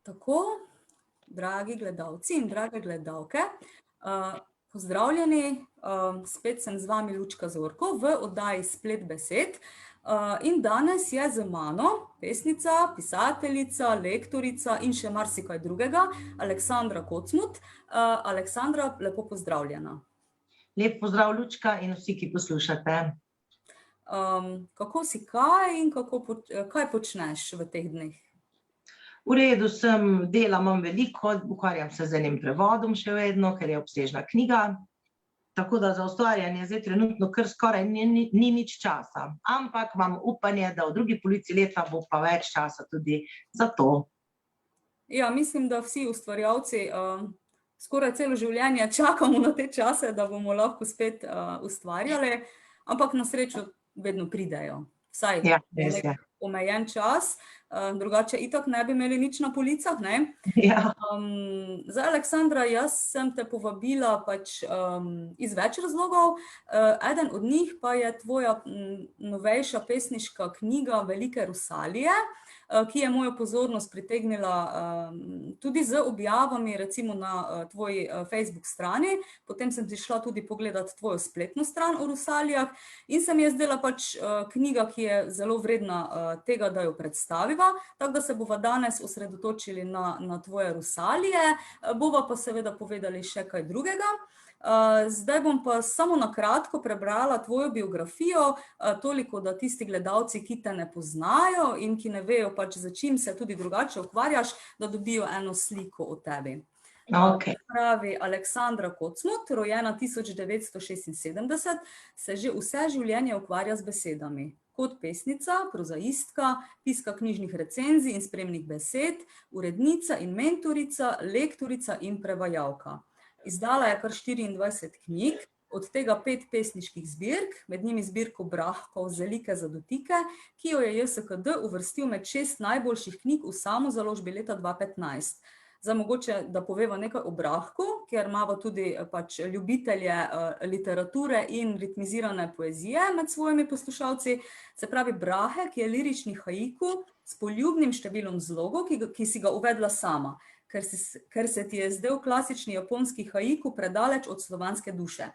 Tako, dragi gledalci in drage gledalke, pozdravljeni, spet sem z vami Lučka Zorko v oddaji Splet besed. In danes je z mano pesnica, pisateljica, lektorica in še marsikaj drugega, Aleksandra Kocmut. Aleksandra, lepo pozdravljena. Lep pozdrav, Lučka, in vsi, ki poslušate. Kako si kaj in kaj počneš v teh dneh? V redu sem, dela imam veliko, ukvarjam se z enim prevodom še vedno, ker je obsežna knjiga. Tako da za ustvarjanje zdaj trenutno kar skoraj ni nič časa. Ampak imam upanje, da v drugi polovici leta bo pa več časa tudi za to. Ja, mislim, da vsi ustvarjalci skoraj celo življenje čakamo na te čase, da bomo lahko spet ustvarjali, ampak na srečo vedno pridejo. Vsaj nek omejen čas, drugače itak ne bi imeli nič na policah, ne? Ja. Zdaj, Aleksandra, jaz sem te povabila pač iz več razlogov. Eden od njih pa je tvoja novejša pesniška knjiga Velike Rusalije, ki je mojo pozornost pritegnila tudi z objavami, recimo na tvoji Facebook strani. Potem sem si šla tudi pogledat tvojo spletno stran o Rusalijah in se mi je zdela pač knjiga, ki je zelo vredna tega, da jo predstaviva. Tako da se bova danes osredotočili na tvoje Rusalije, bova pa seveda povedali še kaj drugega. Zdaj bom pa samo na kratko prebrala tvojo biografijo, toliko, da tisti gledalci, ki te ne poznajo in ki ne vejo pač, za čim se tudi drugače ukvarjaš, da dobijo eno sliko o tebi. Okay. Pravi Aleksandra Kocmut, rojena 1976, se že vse življenje ukvarja z besedami. Kot pesnica, prozaistka, piska knjižnih recenzij in spremnih besed, urednica in mentorica, lektorica in prevajalka. Izdala je kar 24 knjig, od tega 5 pesniških zbirk, med njimi zbirko Brahkov Zelike za dotike, ki jo je JSKD uvrstil med 6 najboljših knjig v samozaložbi leta 2015. Zdaj mogoče, da poveva nekaj o Brahku, ker imava tudi pač ljubitelje literature in ritmizirane poezije med svojimi poslušalci. Se pravi, Brahe, ki je lirični haiku s poljubnim številom zlogov, ki si ga uvedla sama, ker se ti je zdel klasični japonski haiku predaleč od slovanske duše.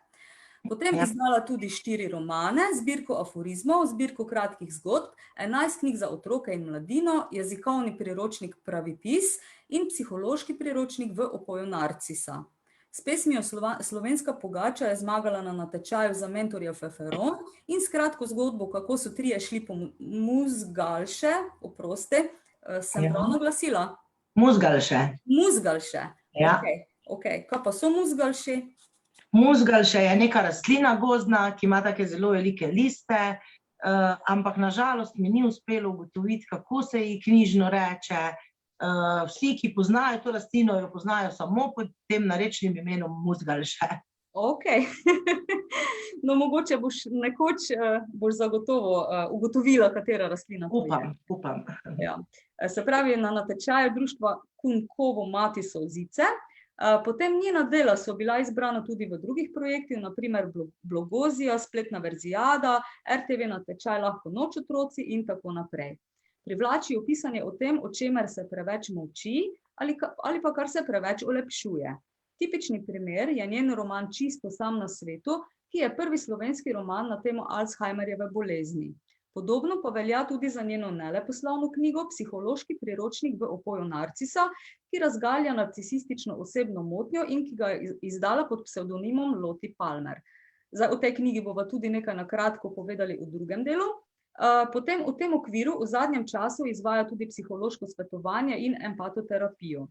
Potem izdala tudi 4 romane, zbirko aforizmov, zbirko kratkih zgodb, 11 knjig za otroke in mladino, jezikovni priročnik Pravipis in psihološki priročnik V opoju Narcisa. S pesmijo Slovenska pogača je zmagala na natečaju za mentorja Feferon in s kratko zgodbo, kako so trije šli po Muzgalše, oprosti, sem prav naglasila? Muzgalše. Muzgalše, Ja. Okej. Kaj pa so Muzgalši? Muzgalše je neka rastlina gozdna, ki ima take zelo velike liste, ampak na žalost mi ni uspelo ugotoviti, kako se ji knjižno reče. Vsi, ki poznajo to rastlino, jo poznajo samo pod tem narečnim imenom Muzgalše. Okej. No, mogoče boš nekoč zagotovo ugotovila, katera rastlina to je. Upam. Ja. Se pravi, na natečaju društva Kunkovo mati solzice. Potem njena dela so bila izbrana tudi v drugih projektih, na primer Blogozija, spletna verzijada, RTV natečaj Lahko noč otroci in tako naprej. Privlači jo pisanje o tem, o čemer se preveč molči ali pa kar se preveč olepšuje. Tipični primer je njen roman Čisto sam na svetu, ki je prvi slovenski roman na temo Alzheimerjeve bolezni. Podobno pa velja tudi za njeno neleposlovno knjigo Psihološki priročnik V opoju Narcisa, ki razgalja narcisistično osebno motnjo in ki ga je izdala pod psevdonimom Loti Palmer. Zdaj, o tej knjigi bova tudi nekaj na kratko povedali v drugem delu. Potem v tem okviru v zadnjem času izvaja tudi psihološko svetovanje in empatoterapijo.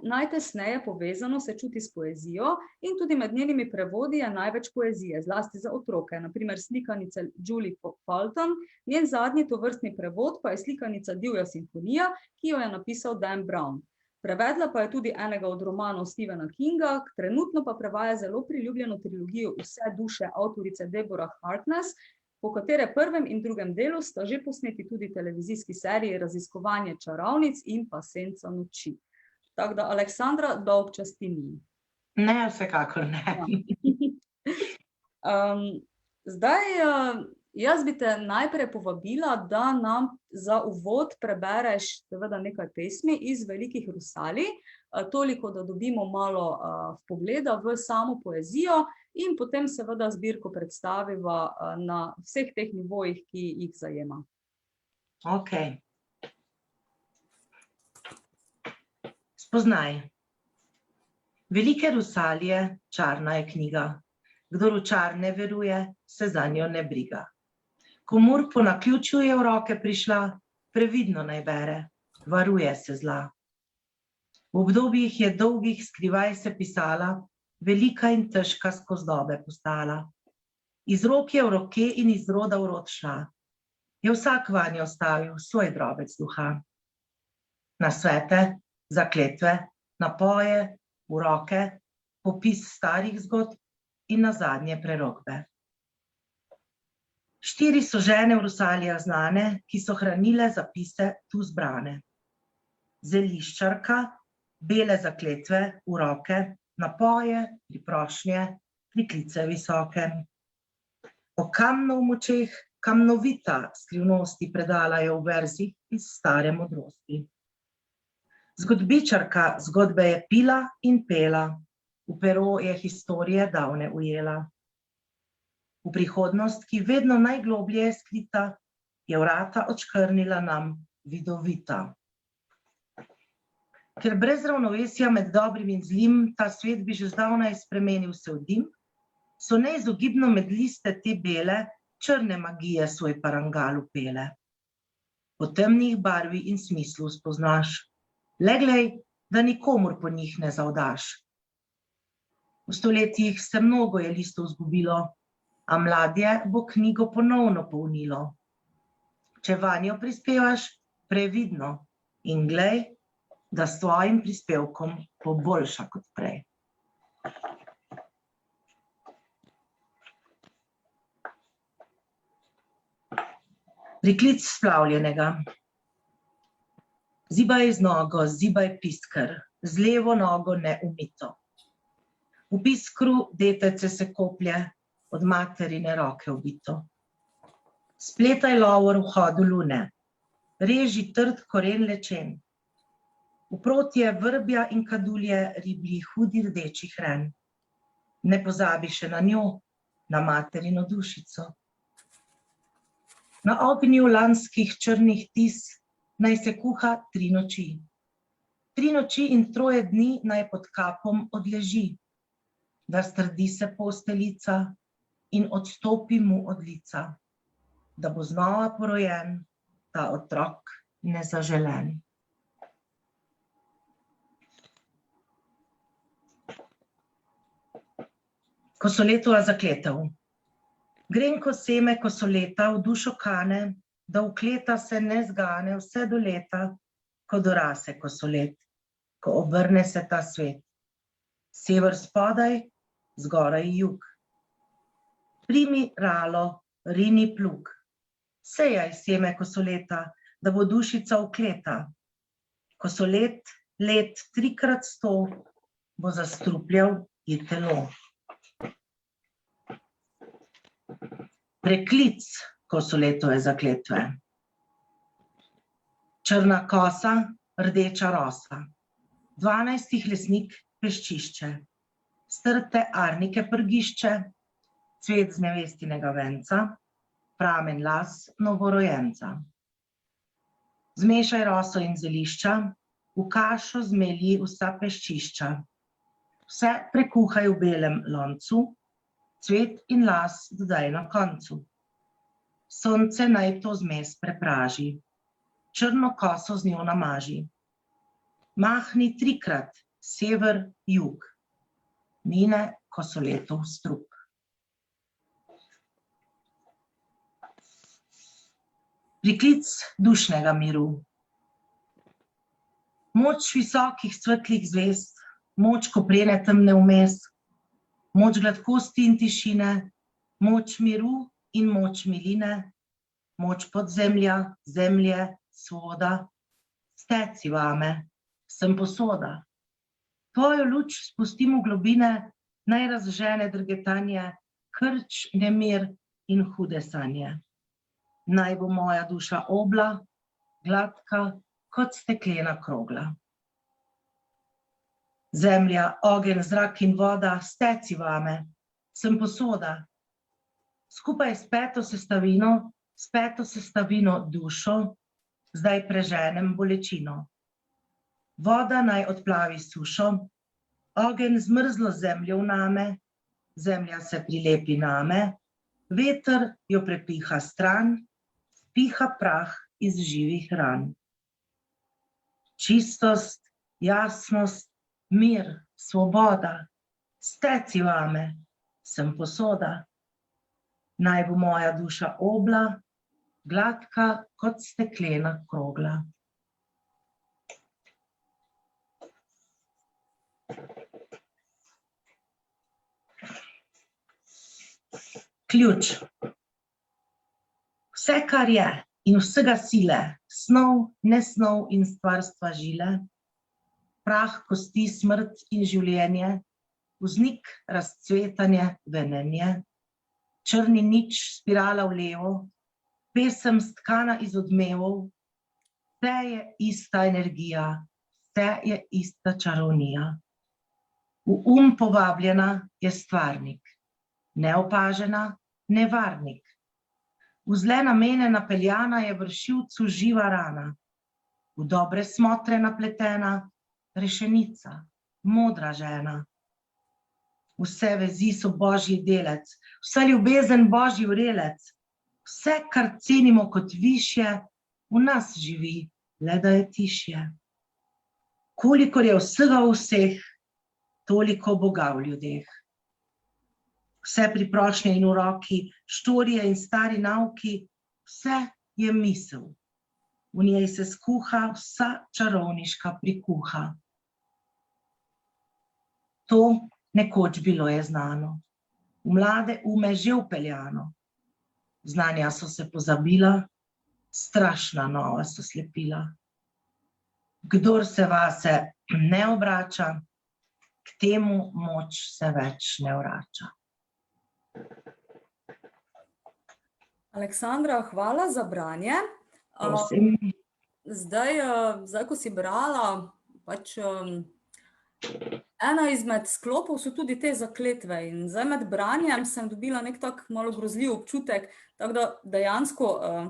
Najtesneje povezano se čuti s poezijo in tudi med njenimi prevodi je največ poezije, zlasti za otroke, na primer slikanice Julie Fulton, njen zadnji tovrstni prevod pa je slikanica Divja simfonija, ki jo je napisal Dan Brown. Prevedla pa je tudi enega od romanov Stephena Kinga, trenutno pa prevaja zelo priljubljeno trilogijo Vse duše avtorice Deborah Harkness, po katere prvem in drugem delu sta že posneti tudi televizijski seriji Raziskovanje čarovnic in pa Senca noči. Tako da, Aleksandra, dolg čas ti ni. Ne, vsekakor ne. Zdaj, jaz bi te najprej povabila, da nam za uvod prebereš seveda nekaj pesmi iz Velikih Rusalij, toliko, da dobimo malo vpogleda v samo poezijo in potem seveda zbirko predstaviva na vseh teh nivojih, ki jih zajema. Ok. Spoznaj. Velike Rusalije, čarna je knjiga. Kdor v čar ne veruje, se zanjo ne briga. Komur po naključju je v roke prišla, previdno naj bere, varuje se zla. V obdobjih je dolgih skrivaj se pisala, velika in težka skozi dobe postala. Iz rok je v roke in iz roda v rod šla. Je vsak vanjo stavil svoj drobec duha. Na svete, zakletve, napoje, uroke, popis starih zgodb in nazadnje prerokbe. 4 so žene v Rusalijah znane, ki so hranile zapise tu zbrane. Zeliščarka, bele zakletve, uroke, napoje, priprošnje, priklice visoke. O kamnu v močeh, kamnovita skrivnosti predala je v verzih iz stare modrosti. Zgodbičarka zgodbe je pila in pela, v pero je historije davne ujela. V prihodnost, ki vedno najgloblje je skrita, je vrata odškrnila nam vidovita. Ker brez ravnovesja med dobrim in zlim, ta svet bi že zdavnaj spremenil se v dim, so neizogibno med liste te bele, črne magije svoj parangal upele. Po temnih barvi in smislu spoznaš, le glej, da nikomur po njih ne zavdaš. V stoletjih se mnogo je listov zgubilo, a mladje bo knjigo ponovno polnilo. Če vanjo prispevaš, previdno in glej, da s tvojim prispevkom bo boljša kot prej. Priklic splavljenega. Zibaj z nogo, zibaj piskr, z levo nogo neumito. V piskru detece se koplje, od materine roke ubito. Spletaj lovor v hodu lune, reži trd koren lečen. Vprotje vrbja in kadulje riblji hudi rdečih ren. Ne pozabi še na njo, na materino dušico. Na ognju lanskih črnih tis naj se kuha 3 noči. 3 noči in 3 dni naj pod kapom odleži, da strdi se posteljica in odstopi mu od lica, da bo znova porojen ta otrok nezaželen. Kosoletova zakletev. Grenko seme kosoleta v dušo kane, da v kleta se ne zgane vse do leta, ko dorase kosolet, ko obrne se ta svet. Sever spodaj, zgoraj jug. Primi ralo, rini plug. Sejaj seme kosoleta, da bo dušica vkleta. Kosolet, let 3x100, bo zastrupljal ji telo. Preklic kosoletove zakletve. Črna kosa, rdeča rosa. 12 lesnik peščišče. Strte arnike prgišče, cvet z nevestinega venca, pramen las novorojenca. Zmešaj roso in zelišča, v kašo zmelji vsa peščišča. Vse prekuhaj v belem loncu, cvet in las dodaj na koncu. Sonce naj to zmes prepraži, črno koso z njo namaži. Mahni 3x, sever, jug. Mine kosoletov strup. Priklic dušnega miru. Moč visokih svetlih zvezd, moč koprene temne vmes, moč gladkosti in tišine, moč miru in moč miline, moč podzemlja, zemlje, svoda, steci vame, sem posoda. Tvojo luč spustim v globine, naj razžene drgetanje, krč, nemir in hude sanje. Naj bo moja duša obla, gladka kot steklena krogla. Zemlja, ogenj, zrak in voda, steci vame, sem posoda. Skupaj s peto sestavino dušo, zdaj preženem bolečino. Voda naj odplavi sušo, ogenj zmrzlo zemljo vname, zemlja se prilepi name, veter jo prepiha stran, piha prah iz živih ran. Čistost, jasnost, mir, svoboda, steci vame, sem posoda. Naj bo moja duša obla, gladka kot steklena krogla. Ključ. Vse, kar je in vsega sile, snov, nesnov in stvarstva žile, prah, kosti, smrt in življenje, vznik, razcvetanje, venenje, črni nič, spirala v levo, pesem stkana iz odmevov, vse je ista energija, vse je ista čarovnija. V povabljena je stvarnik, neopažena nevarnik. V zle namene napeljana je vršilcu živa rana, v dobre smotre napletena rešenica, modra žena. Vse vezi so božji delec, vsa ljubezen božji vrelec, vse, kar cenimo kot višje, v nas živi, le da je tišje. Kolikor je vsega v vseh, toliko Boga v ljudeh. Vse priprošnje in uroki, štorije in stari nauki, vse je misel. V njej se skuha vsa čarovniška prikuha. To nekoč bilo je znano, v mlade ume že vpeljano. Znanja so se pozabila, strašna nova so slepila. Kdor se vase ne obrača, k temu moč se več ne vrača. Aleksandra, hvala za branje. Prosim. Zdaj, ko si brala, ena izmed sklopov so tudi te zakletve in zdaj med branjem sem dobila nek tak malo grozljiv občutek, tako da dejansko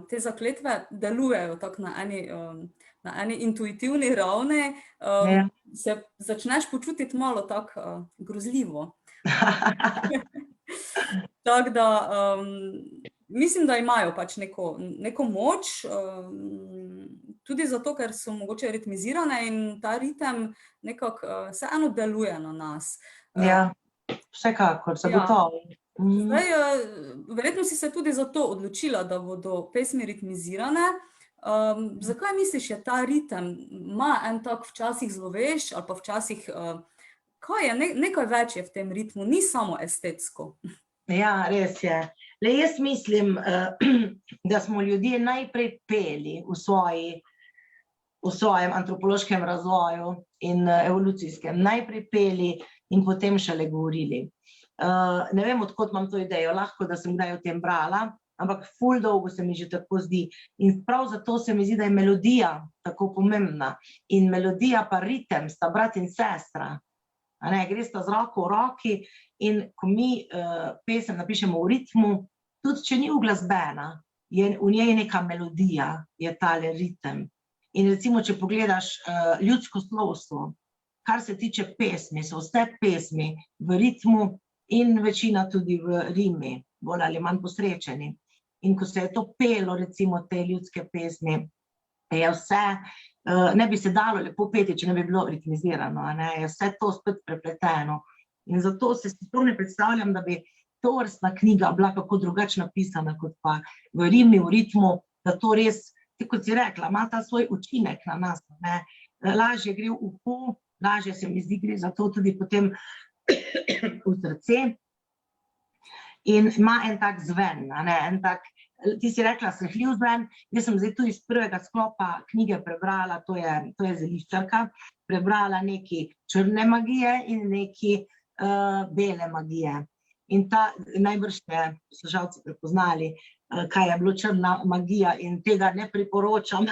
te zakletve delujejo tako na eni intuitivni ravni, se začneš počutiti malo tako grozljivo. Tako da mislim, da imajo pač neko moč, tudi zato, ker so mogoče ritmizirane in ta ritem nekako vseeno deluje na nas. Ja, vsekakor, zagotovo. Zdaj, verjetno si se tudi zato odločila, da bodo pesmi ritmizirane. Zakaj misliš, je ta ritem, ima en tak včasih zlovešč ali pa včasih, kaj je, nekaj več je v tem ritmu, ni samo estetsko. Ja, res je. Le jaz mislim, da smo ljudje najprej peli v svojem antropološkem razvoju in evolucijskem. Najprej peli in potem šele govorili. Ne vem, odkot imam to idejo, lahko, da sem kdaj o tem brala, ampak ful dolgo se mi že tako zdi. In prav zato se mi zdi, da je melodija tako pomembna. In melodija pa ritem sta brat in sestra. Gre sta z roko v roki in ko mi pesem napišemo v ritmu, tudi če ni uglasbena, v njej neka melodija, je tale ritem. In recimo, če pogledaš ljudsko slovstvo, kar se tiče pesmi, so vse pesmi v ritmu in večina tudi v rimi, bolj ali manj posrečeni. In ko se je to pelo, recimo te ljudske pesmi, je vse, ne bi se dalo lepo peti, če ne bi bilo ritmizirano, je vse to spet prepleteno. In zato se to ne predstavljam, da bi tovrstna knjiga bila kako drugače napisana, kot pa v rimi, v ritmu, da to res, kot si rekla, ima ta svoj učinek na nas. Lažje gre v uho, lažje se mi zdi, gre za to tudi potem v srce. In ima en tak zven, en tak, ti si rekla srhljiv zven, jaz sem zdaj tu iz prvega sklopa knjige prebrala, to je Zeliščarka, prebrala nekaj črne magije in nekaj bele magije. in ta najbrž ste poslušalci prepoznali, kaj je bilo črna magija in tega ne priporočam.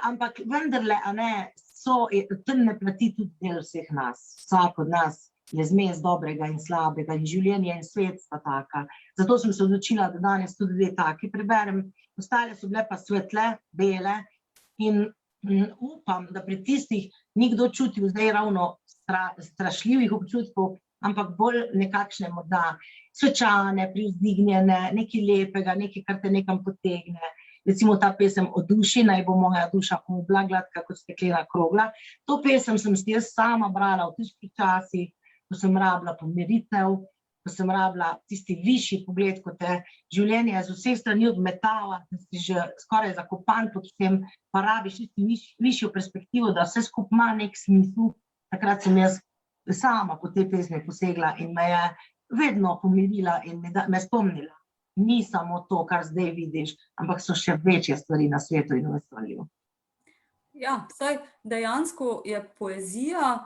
Ampak vendarle, a ne, so temne plati tudi del vseh nas. Vsak od nas je zmes dobrega in slabega in življenje in svet sta taka. Zato sem se odločila, da danes tudi dve taki preberem. Ostale so bile pa svetle, bele in upam, da pri tistih ni kdo čutil zdaj ravno strašljivih občutkov, ampak bolj nekakšne morda svečane, privzdignjene, nekaj lepega, nekaj, kar te nekam potegne. Recimo ta pesem O duši, naj bo moja duša obla, gladka kot steklena krogla. To pesem sem si jaz sama brala v težkih časih, ko sem rabila pomiritev, ko sem rabila tisti višji pogled, ko te življenje z vseh strani odmetava, da si že skoraj zakopan pod tem, pa rabiš tisti višjo perspektivo, da vse skupaj ima nek smisel. Takrat sem jaz sama po tej pesmi posegla in me je vedno pomirila in me spomnila. Ni samo to, kar zdaj vidiš, ampak so še večje stvari na svetu in v vesolju. Ja, saj dejansko je poezija,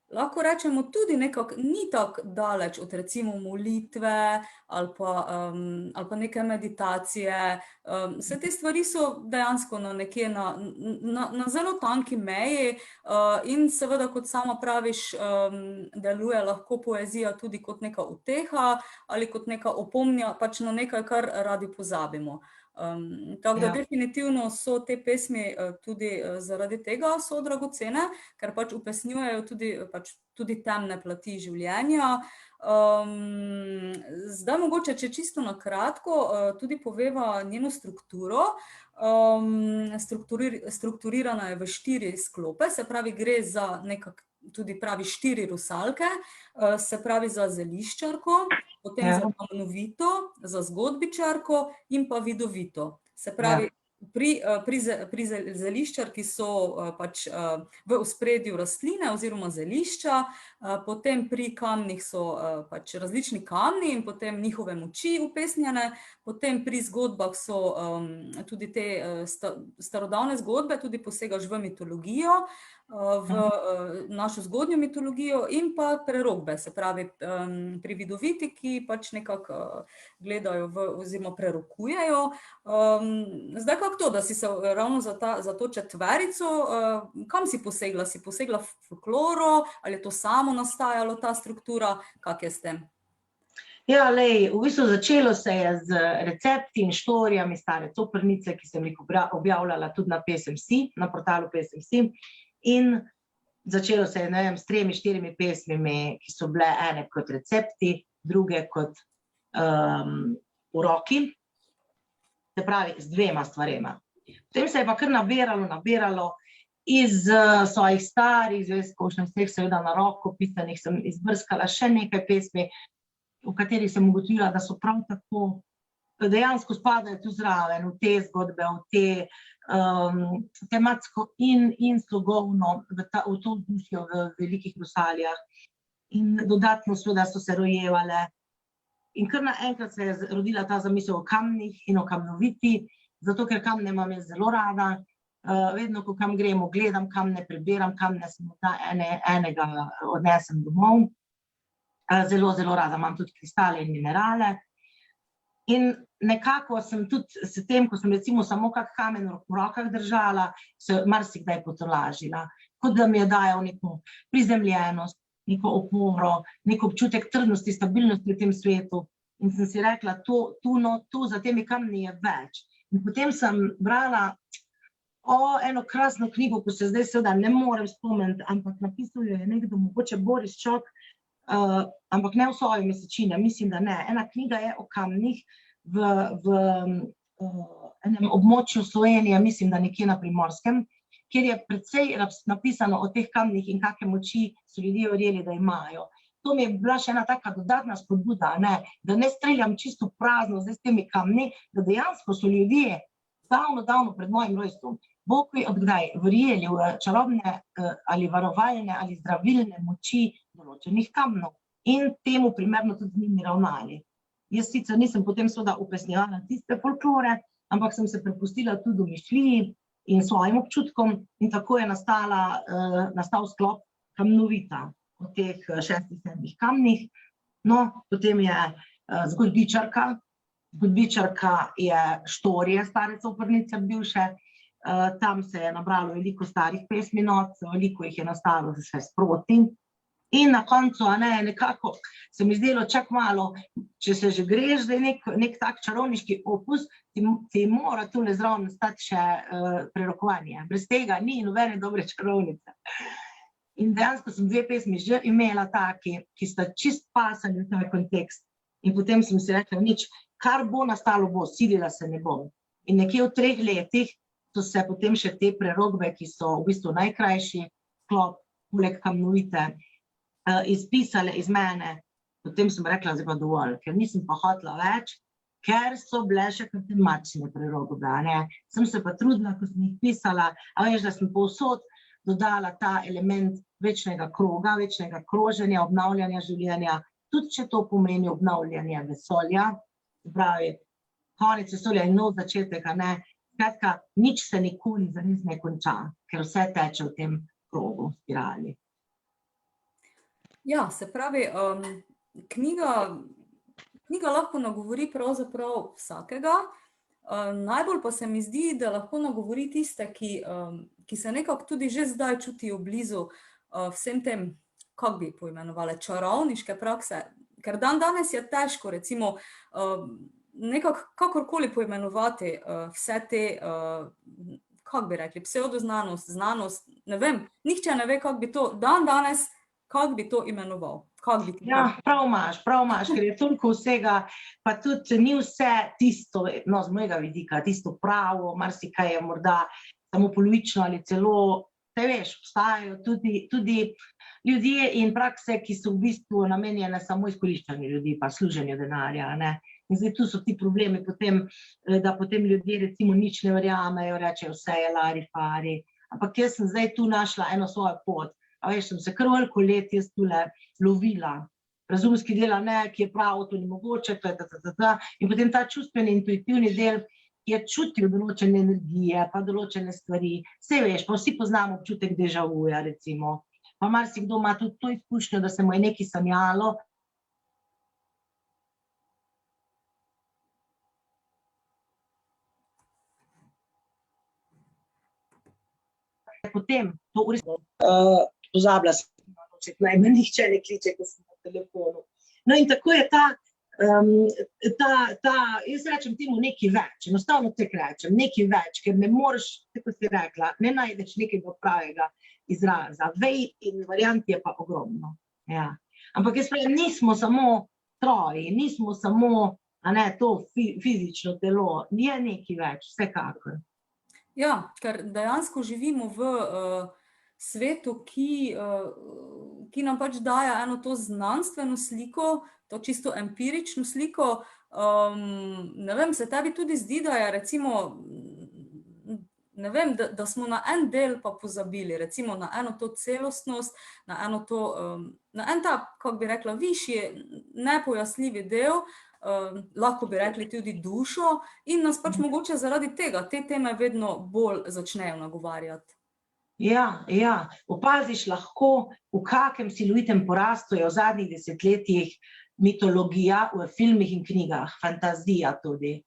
lahko rečemo, tudi nekako ni tako daleč od recimo molitve ali pa neke meditacije. Vse te stvari so dejansko nekje na zelo tanki meji in seveda, kot sama praviš, deluje lahko poezija tudi kot neka uteha ali kot neka opomnja pač na nekaj, kar radi pozabimo. Tako da definitivno so te pesmi tudi zaradi tega so dragocene, ker pač upesnjujejo tudi temne plati življenja. Zdaj mogoče, če čisto na kratko tudi poveva njeno strukturo. Strukturirana je v 4 sklope, se pravi, gre za nekako tudi pravi 4 rusalke, se pravi za zeliščarko, potem za kamnovito, za zgodbičarko in pa vidovito. Se pravi, pri zeliščarki so pač v ospredju rastline oziroma zelišča, potem pri kamnih so pač različni kamni in potem njihove moči upesnjene, potem pri zgodbah so tudi te starodavne zgodbe, tudi posegaš v mitologijo, v našo zgodnjo mitologijo in pa prerokbe, se pravi pri vidoviti, ki pač nekako gledajo oziroma prerokujejo. Zdaj kako to, da si se ravno za to četverico, kam si posegla? Si posegla v folkloro, ali je to samo nastajalo, ta struktura, kak je s tem? Ja, lej, v bistvu začelo se je z recepti in štorijami stare Coprnice, ki sem jih objavljala tudi na Pesem.si, na portalu Pesem.si. In začelo se je, ne vem, s 3-4 pesmimi, ki so bile ene kot recepti, druge kot uroki, se pravi z 2 stvarema. Potem se je pa kar nabiralo iz svojih starih zvezkov, seveda na roko pisanih, sem izbrskala še nekaj pesmi, v katerih sem ugotovila, da so prav tako, dejansko spadajo tu zraven, v te zgodbe, v te tematsko in slogovno, v to vzdušje v velikih rusaljah. In dodatno seveda so se rojevale. In kar naenkrat se je rodila ta zamisel o kamnih in o kamnoviti, zato ker kamne imam jaz zelo rada. Vedno, ko kam gremo, gledam kamne, prebiram kamne, sem enega odnesem domov. Zelo, zelo rada imam tudi kristale in minerale. In nekako sem tudi s tem, ko sem recimo samo kak kamen v rokah držala, se marsikdaj potolažila. Kot da mi je dajal neko prizemljenost, neko oporo, neko občutek trdnosti, stabilnosti v tem svetu. In sem si rekla, tu za temi kamni je več. In potem sem brala eno krasno knjigo, ko se zdaj seveda ne morem spomniti, ampak napisal jo je nekdo, mogoče Boris Čok, ampak ne v Soju mesečine, mislim, da ne. Ena knjiga je o kamnih v enem območju Slovenije, mislim, da nekje na Primorskem, kjer je precej napisano o teh kamnih in kakšne moči so ljudje verjeli, da imajo. To mi je bila še ena taka dodatna spodbuda, da ne streljam čisto prazno zdaj s temi kamni, da dejansko so ljudje davno pred mojim rojstvom, Bog ve odkdaj, verjeli v čarobne ali varovalne ali zdravilne moči določenih kamnov in temu primerno tudi z njimi ravnali. Jaz sicer nisem potem seveda upesnjevala tiste folklore, ampak sem se prepustila tudi domišljiji in svojim občutkom in tako je nastal sklop Kamnovita o teh 6-7 kamnih. No, potem je zgodbičarka. Zgodbičarka je Štorije, stare Coprnice bivše. Tam se je nabralo veliko starih pesminot, veliko jih je nastalo vse sproti. In na koncu, nekako se mi zdelo čak malo, če se že greš, da je nek tak čarovniški opus, ti mora tule zraven stati še prerokovanje. Brez tega ni nobene dobre čarovnice. In dejansko sem 2 pesmi že imela taki, ki sta čist pasali v ta kontekst. In potem sem si rekla, nič, kar bo nastalo bo, silila se ne bom. In nekje v 3 letih so se potem še te prerokbe, ki so v bistvu najkrajši sklop, poleg Kamnovite, izpisale iz mene. Potem sem rekla, zdaj pa dovolj, ker nisem pa hotela več, ker so bile še kar temačne prerokbe, Sem se pa trudila, ko sem jih pisala, a veš, da sem povsod dodala ta element večnega kroga, večnega kroženja, obnavljanja življenja, tudi če to pomeni obnavljanje vesolja, pravi, konec vesolja in nov začetek, Skratka, nič se nikoli zares ne konča, ker vse teče v tem krogu, spirali. Ja, se pravi, knjiga lahko nagovori pravzaprav vsakega, najbolj pa se mi zdi, da lahko nagovori tiste, ki se nekako tudi že zdaj čutijo blizu vsem tem, kako bi poimenovali, čarovniške prakse, ker danes je težko, recimo, nekako kakorkoli poimenovati vse te, kako bi rekli, pseudoznanost, znanost, ne vem, nihče ne ve, kako bi to danes, kako bi to imenoval? Ja, prav imaš, ker je toliko vsega, pa tudi ni vse tisto, no, z mojega vidika, tisto pravo, marsikaj je morda samo polovično ali celo, te veš, obstajajo tudi ljudje in prakse, ki so v bistvu namenjene samo izkoriščanju ljudi, pa služenju denarja, In zdaj tu so ti problemi potem, da potem ljudje recimo nič ne verjamejo, rečejo vse je lari fari, ampak jaz sem zdaj tu našla eno svojo pot. A veš, sem se kar veliko let jaz tule lovila. Razumski del, ki je prav, to ni mogoče, in potem ta čustveni, intuitivni del je čutil določene energije, pa določene stvari. Saj veš, pa vsi poznamo občutek déjà vuja, recimo. Pa marsikdo ima tudi to izkušnjo, da se mu je nekaj sanjalo. Potem to pozabila sem, najmanj nihče ne kliče, ko sem na telefonu. No in tako je jaz rečem temu nekaj več, enostavno tako rečem, nekaj več, ker ne moreš, tako si rekla, ne najdeš nekega pravega izraza. Vej in variant je pa ogromno. Ja. Ampak jaz pravim, nismo samo stroji, nismo samo to fizično telo, je nekaj več, vsekakor. Ja, ker dejansko živimo v svetu, ki nam pač daje eno to znanstveno sliko, to čisto empirično sliko. Ne vem, se tebi tudi zdi, da je recimo, ne vem, da smo na en del pa pozabili, recimo na eno to celostnost, na eno to, na en ta, kako bi rekla, višji, nepojasnljivi del, lahko bi rekli tudi dušo, in nas pač mogoče zaradi tega te teme vedno bolj začnejo nagovarjati. Ja, opaziš lahko, v kakem silovitem porastu je v zadnjih desetletjih mitologija v filmih in knjigah, fantazija tudi,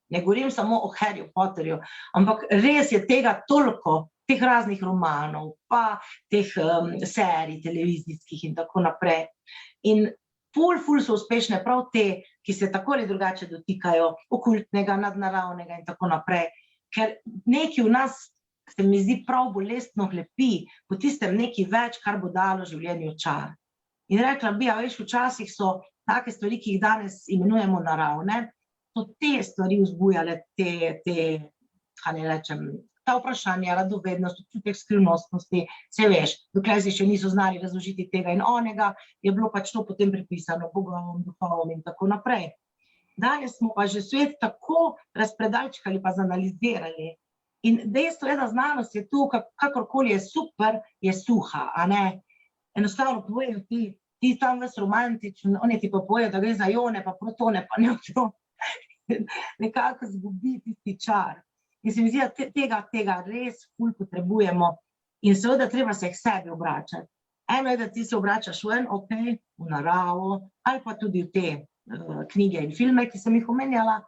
Ne govorim samo o Harryju Potterju, ampak res je tega toliko, teh raznih romanov, pa teh serij televizijskih in tako naprej. In ful so uspešne prav te, ki se tako ali drugače dotikajo okultnega, nadnaravnega in tako naprej. Ker nekaj v nas se mi zdi prav bolestno hlepi po tistem nekaj več, kar bo dalo življenju čar. In rekla bi, a veš, včasih so take stvari, ki jih danes imenujemo naravne, so te stvari vzbujale kaj ne rečem, ta vprašanja, radovednost, občutek skrivnostnosti, se veš, dokler si še niso znali razložiti tega in onega, je bilo pač to potem pripisano bogovom, duhovom in tako naprej. Danes smo pa že svet tako razpredalčkali pa zanalizirali. In dejstvo je, da znanost je tu, kakorkoli je super, je suha, Enostavno povejo ti tam ves romantičen, oni ti pa povejo, da gre za ione, pa protone, pa nevtrone. Nekako zgubi tisti čar. In se mi zdi, da tega res ful potrebujemo in seveda treba se k sebi obračati. eno je, da ti se obračaš ven, ok, v naravo, ali pa tudi v te knjige in filme, ki sem jih omenjala,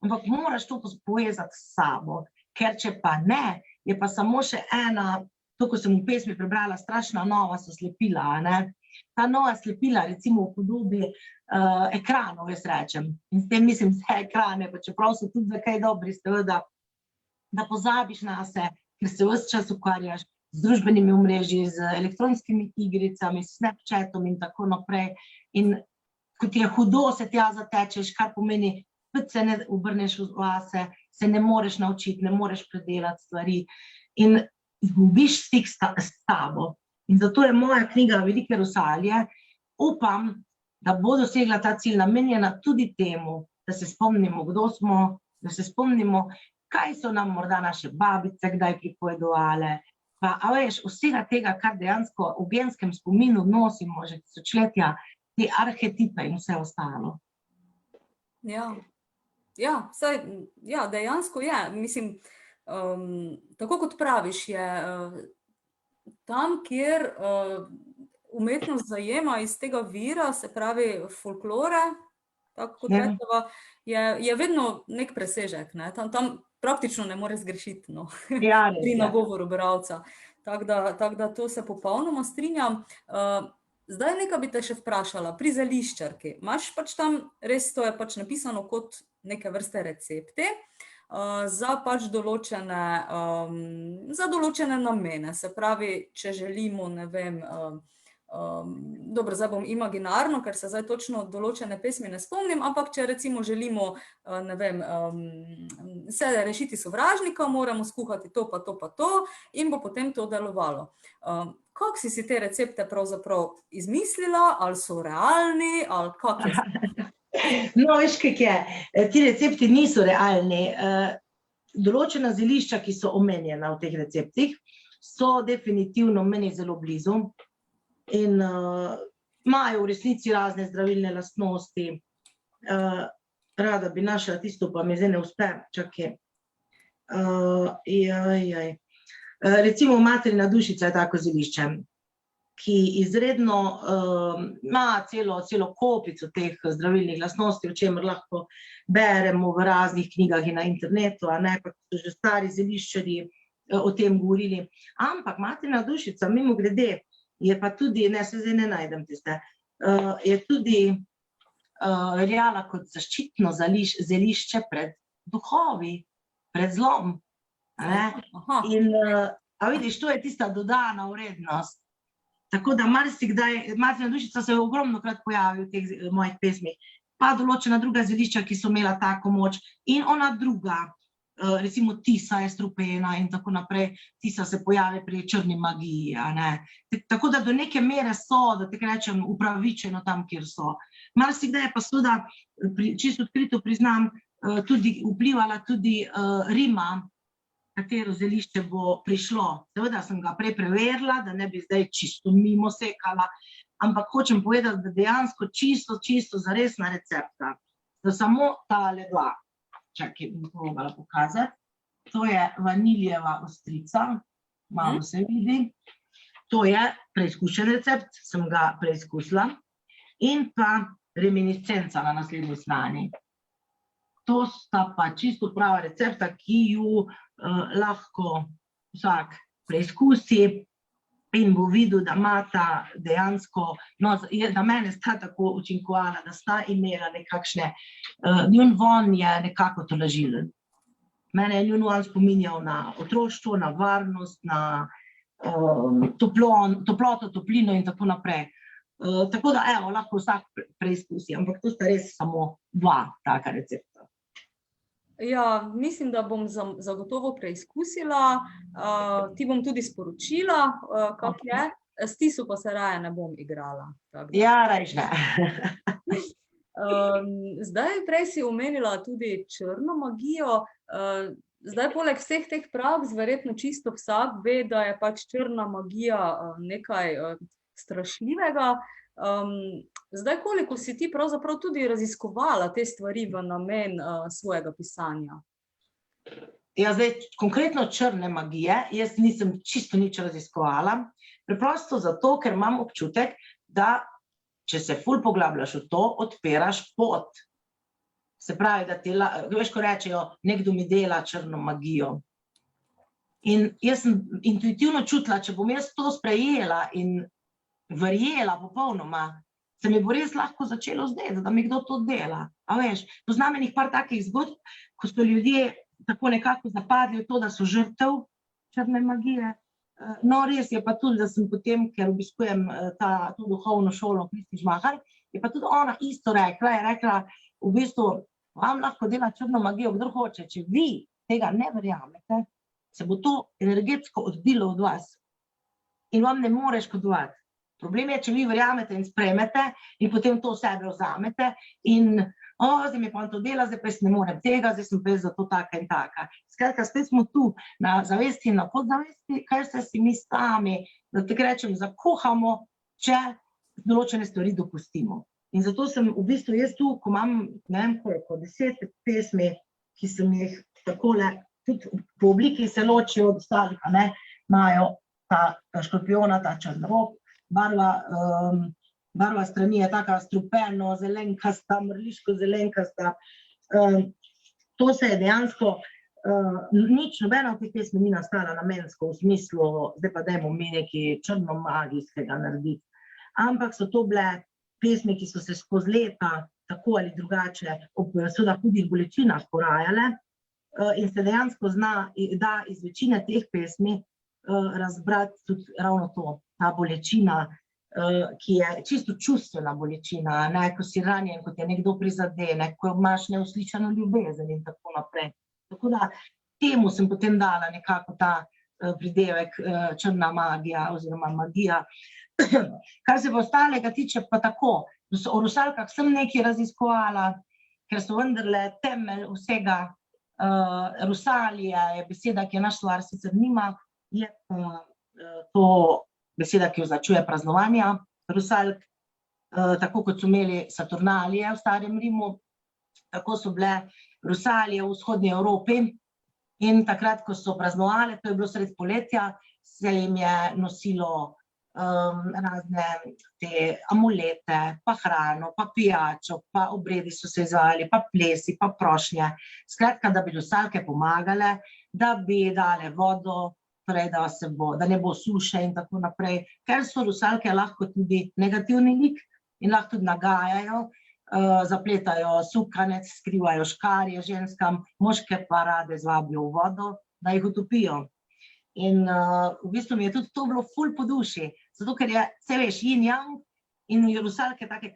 ampak moraš to povezati s sabo, ker če pa ne, je pa samo še ena, to, ko sem v pesmi prebrala, strašna nova so slepila, ne? Ta nova slepila, recimo v podobi ekranov, jaz rečem, in s tem mislim vse ekrane, pa čeprav so tudi za kaj dobri, seveda, da pozabiš na se, ker se ves čas ukvarjaš z družbenimi omrežji, z elektronskimi igricami, s Snapchatom in tako naprej. In ko ti je hudo, se tja zatečeš, kar pomeni, spet se ne obrneš vase, se ne moreš naučiti, ne moreš predelati stvari in izgubiš stik s tabo. In zato je moja knjiga Velike Rusalije, upam, da bo dosegla ta cilj, namenjena tudi temu, da se spomnimo, kdo smo, da se spomnimo, kaj so nam morda naše babice kdaj pripovedovale, pa a veš, vsega tega, kar dejansko v genskem spominu nosimo že tisočletja, te arhetipe in vse ostalo. Ja, dejansko je. Mislim, tako kot praviš, je tam, kjer umetnost zajema iz tega vira, se pravi folklore, tako kot rečeva, je vedno nek presežek, ne? Tam praktično ne more zgrešiti, no. Pri nagovoru bralca. Tako da to se popolnoma strinjam. Zdaj nekaj bi te še vprašala, pri zeliščarki. Imaš pač tam, res to je pač napisano kot neke vrste recepti, za pač za določene namene. Se pravi, če želimo, ne vem, dobro, zdaj bom imaginarno, ker se zdaj točno določene pesmi ne spomnim, ampak če recimo želimo, ne vem, se rešiti sovražnika, moramo skuhati to pa to pa to in bo potem to delovalo. Kako si te recepte pravzaprav izmislila, ali so realni, ali kak je? No, veš, kak je, ti recepti niso realni. Določena zelišča, ki so omenjena v teh receptih, so definitivno meni zelo blizu in imajo v resnici razne zdravilne lastnosti. Rada bi našla tisto, pa mi zdaj ne uspe, čakaj. Recimo materina dušica je tako zelišče, ki izredno ima celo kopico teh zdravilnih lastnosti, o čemer lahko beremo v raznih knjigah in na internetu, a ne, pa so že stari zeliščarji o tem govorili. Ampak materina dušica, mimogrede, je pa tudi, ne, se zdaj ne najdem tiste, je tudi veljala kot zaščitno zelišče pred duhovi, pred zlom. In, a vidiš, to je tista dodana vrednost. Tako da marsikdaj, materina dušica se je ogromnokrat pojavi v teh mojih pesmih, pa določena druga zelišča, ki so imela tako moč, in ona druga, recimo tisa je strupena in tako naprej, tisa se pojavi pri črni magiji, a ne. Tako da do neke mere so, da tako rečem, upravičeno tam, kjer so. Marsikdaj je pa seveda, čisto odkrito priznam, tudi vplivala tudi rima, katero zelišče bo prišlo. Seveda sem ga prej preverila, da ne bi zdaj čisto mimo sekala, ampak hočem povedati, da dejansko čisto zaresna recepta, da samo tale dva, čakaj, bom probala pokazati, to je vaniljeva ostrica, malo se vidi, to je preizkušen recept, sem ga preizkusila, in pa reminiscenca na naslednji strani. To sta pa čisto prava recepta, ki ju lahko vsak preizkusi in bo videl, da imata dejansko, no, za mene sta tako učinkovala, da sta imela nekakšne, njun von je nekako tolažilen. Mene je njun von spominjal na otroštvo, na varnost, na toploto, toplino in tako naprej. Tako da, evo, lahko vsak preizkusi, ampak to sta res samo dva taka recepta. Ja, mislim, da bom zagotovo preizkusila, ti bom tudi sporočila, kak je, s tiso pa se raje ne bom igrala. Ja, rajš ne. Zdaj, prej si omenila tudi črno magijo, zdaj poleg vseh teh praks, verjetno čisto vsak ve, da je pač črna magija nekaj strašljivega. Zdaj, koliko si ti pravzaprav tudi raziskovala te stvari v namen svojega pisanja? Ja, zdaj, konkretno črne magije, jaz nisem čisto nič raziskovala. Preprosto zato, ker imam občutek, da če se ful poglabljaš v to, odpiraš pot. Se pravi, da veš, ko rečejo, nekdo mi dela črno magijo. In jaz sem intuitivno čutila, če bom jaz to sprejela in verjela popolnoma, se mi bo res lahko začelo zdeti, da mi kdo to dela. A veš, poznam enih par takih zgodb, ko so ljudje tako nekako zapadli v to, da so žrtev črne magije. No, res je pa tudi, da sem potem, ker obiskujem to duhovno šolo Kristi Žmahar, je pa tudi ona isto rekla, je rekla, v bistvu, vam lahko dela črno magijo, kdo hoče, če vi tega ne verjamete, se bo to energetsko odbilo od vas in vam ne more škodovati. Problem je, če vi verjamete in sprejmete in potem to sebe vzamete in zdaj mi pa on to dela, zdaj pa jaz ne morem tega, zdaj sem pa jaz zato taka in taka. Skratka, spet smo tu na zavesti in na podzavesti, kaj vse si mi sami, da tako rečem, zakuhamo, če določene stvari dopustimo. In zato sem v bistvu jaz tu, ko imam, ne vem koliko, 10 pesmi, ki sem jih takole, tudi po obliki se ločijo od ostalih, imajo ta škorpiona, ta črnrok, barva strani je taka strupeno, zelenkasta, mrliško zelenkasta. To se je dejansko, nobena od teh pesmi ni nastala namensko v smislu, zdaj pa dajmo mi nekaj črno-magijskega narediti. Ampak so to bile pesmi, ki so se skozi leta tako ali drugače ob seveda hudih bolečinah porajale in se dejansko da iz večine teh pesmi razbrati tudi ravno to, ta bolečina, ki je čisto čustvena bolečina, ko si ranjen, ko te nekdo prizadene, ko imaš neuslišano ljubezen in tako naprej. Tako da temu sem potem dala nekako ta pridevek črna magija oziroma magija. Kar se pa ostalega tiče pa tako, o rusalkah sem nekaj raziskovala, ker so vendarle temelj vsega. Rusalija je beseda, ki je naš slovar sicer nima, je pa to beseda, ki označuje praznovanja rusalk, tako kot so imeli Saturnalije v starem Rimu, tako so bile rusalije v vzhodnji Evropi in takrat, ko so praznovali, to je bilo sred poletja, se jim je nosilo razne te amulete, pa hrano, pa pijačo, pa obredi so se izvajali, pa plesi, pa prošnje. Skratka, da bi rusalke pomagale, da bi dale vodo, torej da ne bo suše in tako naprej, ker so rusalke lahko tudi negativni lik in lahko tudi nagajajo, zapletajo sukanec, skrivajo škarje ženskam, moške pa rade zvabijo v vodo, da jih utopijo. In v bistvu mi je tudi to bilo ful po duši, zato ker je, se veš, yin yang in rusalke taka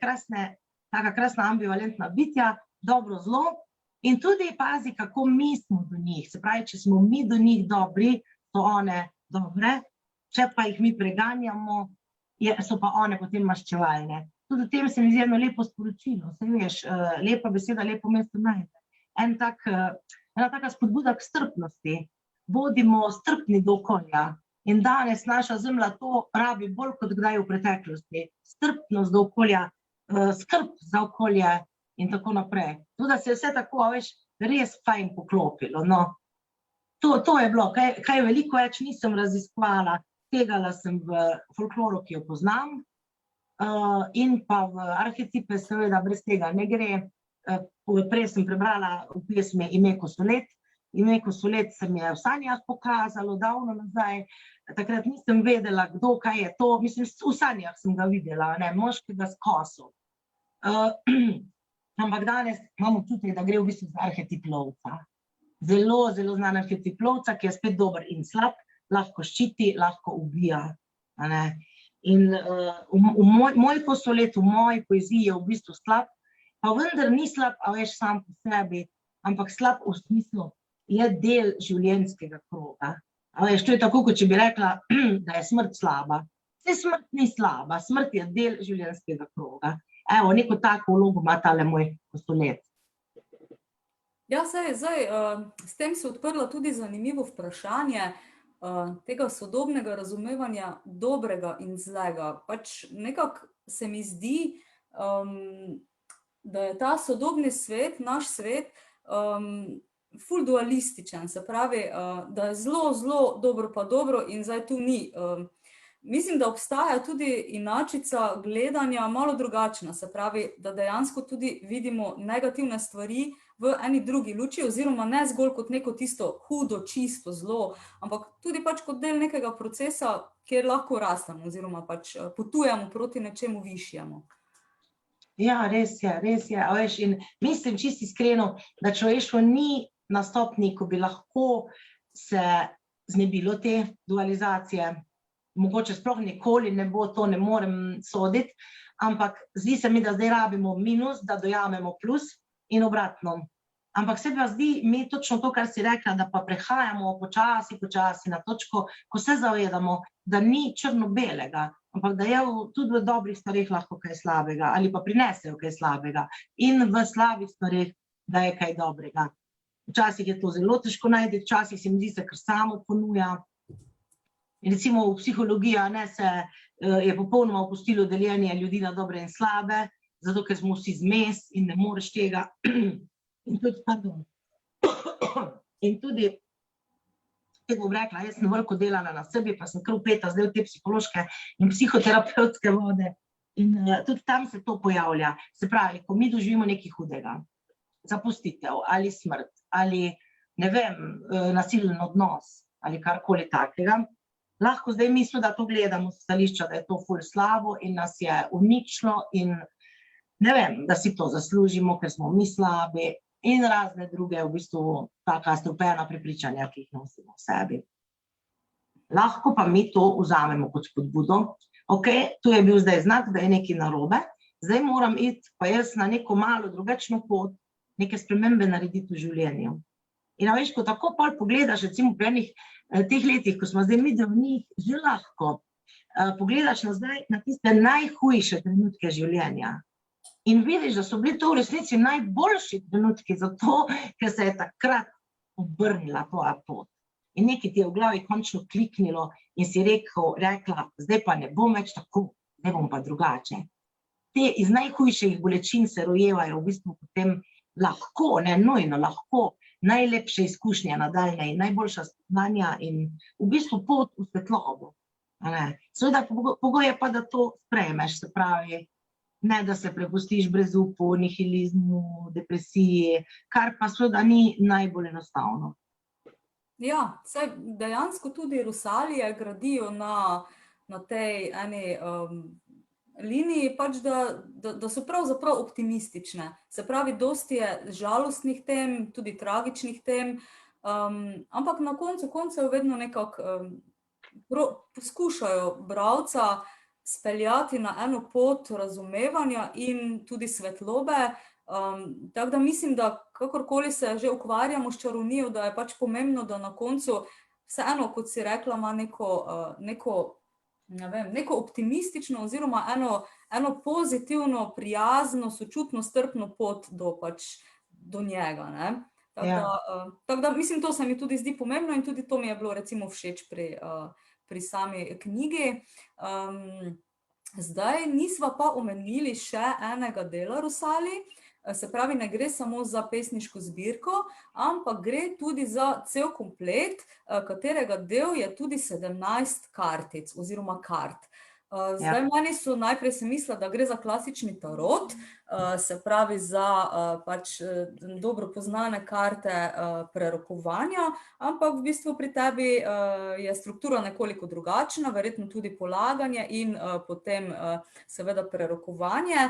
krasna ambivalentna bitja, dobro zlo in tudi pazi, kako mi smo do njih. Se pravi, če smo mi do njih dobri, so one dobre, če pa jih mi preganjamo, so pa one potem maščevalne. Tudi v tem se mi zdi eno lepo sporočilo, se veš, lepa beseda, lepo mesto najde. Ena taka spodbuda k strpnosti. Bodimo strpni do okolja in danes naša zemlja to rabi bolj kot kdaj v preteklosti. Strpnost do okolja, skrb za okolje in tako naprej. Tudi da se je vse tako, veš, res fajn poklopilo, no. To je bilo, kaj veliko več nisem raziskovala, tegala sem v folkloru, ki jo poznam, in pa v arhetipe, seveda, brez tega ne gre. Prej sem prebrala v pesmi Ime Kosolet. Ime Kosolet se mi je v sanjah pokazalo davno nazaj, takrat nisem vedela, kdo, kaj je to, mislim, v sanjah sem ga videla, moškega s koso. Ampak danes imam občutek, da gre v bistvu za arhetip lovca. Zelo, zelo znan arhetip lovca, ki je spet dober in slab, lahko ščiti, lahko ubija. In moj Kosolet, v moji poeziji je v bistvu slab, pa vendar ni slab, a veš, sam po sebi, ampak slab v smislu, je del življenjskega kroga. A veš, to je tako, kot če bi rekla, da je smrt slaba. Saj smrt ni slaba, smrt je del življenjskega kroga. Evo, neko tako vlogo ima tale moj Kosolet. Ja, zdaj, s tem se odprlo tudi zanimivo vprašanje tega sodobnega razumevanja dobrega in zlega. Pač nekako se mi zdi, da je ta sodobni svet, naš svet, ful dualističen, se pravi, da je zelo, zelo dobro pa dobro in zdaj tu ni mislim, da obstaja tudi inačica gledanja malo drugačna, se pravi, da dejansko tudi vidimo negativne stvari v eni drugi luči, oziroma ne zgolj kot neko tisto hudo, čisto zlo, ampak tudi pač kot del nekega procesa, kjer lahko rastemo, oziroma pač potujemo proti nečemu višjemu. Ja, res je, res je. A veš, in mislim čisto iskreno, da človeštvo ni na stopnji, ko bi lahko se znebilo te dualizacije. Mogoče sploh nikoli ne bo, to ne morem soditi, ampak zdi se mi, da zdaj rabimo minus, da dojamemo plus in obratno. Ampak se pa zdi mi točno to, kar si rekla, da pa prehajamo počasi na točko, ko se zavedamo, da ni črno-belega, ampak da je tudi v dobrih stvareh lahko kaj slabega ali pa prinesejo kaj slabega in v slabih stvareh, da je kaj dobrega. Včasih je to zelo težko najti, včasih se mi zdi, se kar samo ponuja. Recimo v psihologiji je popolnoma opustilo deljenje ljudi na dobre in slabe, zato ker smo vsi zmes in ne moreš tega. In tudi, te bom rekla, jaz sem veliko delala na sebi, pa sem kar vpeta zdaj v te psihološke in psihoterapevtske vode. In tudi tam se to pojavlja. Se pravi, ko mi doživimo nekaj hudega, zapustitev ali smrt, ali ne vem, nasilen odnos, ali karkoli takega, lahko zdaj mislimo, da to gledamo s stališča, da je to ful slabo in nas je uničilo in ne vem, da si to zaslužimo, ker smo mi slabi in razne druge, v bistvu taka strupena prepričanja, ki jih nosimo v sebi. Lahko pa mi to vzamemo kot spodbudo. Ok, tu je bil zdaj znak, da je nekaj narobe, zdaj moram iti pa jaz na neko malo drugačno pot, neke spremembe narediti v življenju. In veš, ko tako pol pogledaš, recimo v enih teh letih, ko smo zdaj mi v njih, že lahko pogledaš nazaj na tiste najhujše trenutke življenja. In vidiš, da so bili to v resnici najboljši trenutki, zato ker se je takrat obrnila tvoja pot. In nekaj ti je v glavi končno kliknilo in si rekla, zdaj pa ne bom več tako, zdaj bom pa drugače. Te iz najhujših bolečin se rojevajo v bistvu potem lahko, ne nujno, lahko najlepše izkušnje nadaljne in najboljša spoznanja in v bistvu pot v svetlobo. Seveda pogoj je pa, da to sprejmeš, se pravi, ne da se prepustiš brezupu, nihilizmu, depresiji, kar pa seveda ni najbolj enostavno. Ja, saj dejansko tudi Rusalije gradijo na tej eni liniji, pač da so pravzaprav optimistične. Se pravi, dosti je žalostnih tem, tudi tragičnih tem, ampak na koncu koncev vedno nekako poskušajo bralca speljati na eno pot razumevanja in tudi svetlobe. Tako da mislim, da kakorkoli se že ukvarjamo s čarovnijo, da je pač pomembno, da na koncu vseeno, kot si rekla, ima neko optimistično oziroma eno pozitivno, prijazno, sočutno, strpno pot do njega. Ne? Tako da mislim, to se mi tudi zdi pomembno in tudi to mi je bilo recimo všeč pri sami knjigi. Zdaj nisva pa omenili še enega dela Rusalij, se pravi, ne gre samo za pesniško zbirko, ampak gre tudi za cel komplet, katerega del je tudi 17 kartic oziroma kart. Zdaj meni so najprej se mislila, da gre za klasični tarot, se pravi za pač dobro poznane karte prerokovanja, ampak v bistvu pri tebi je struktura nekoliko drugačna, verjetno tudi polaganje in potem seveda prerokovanje.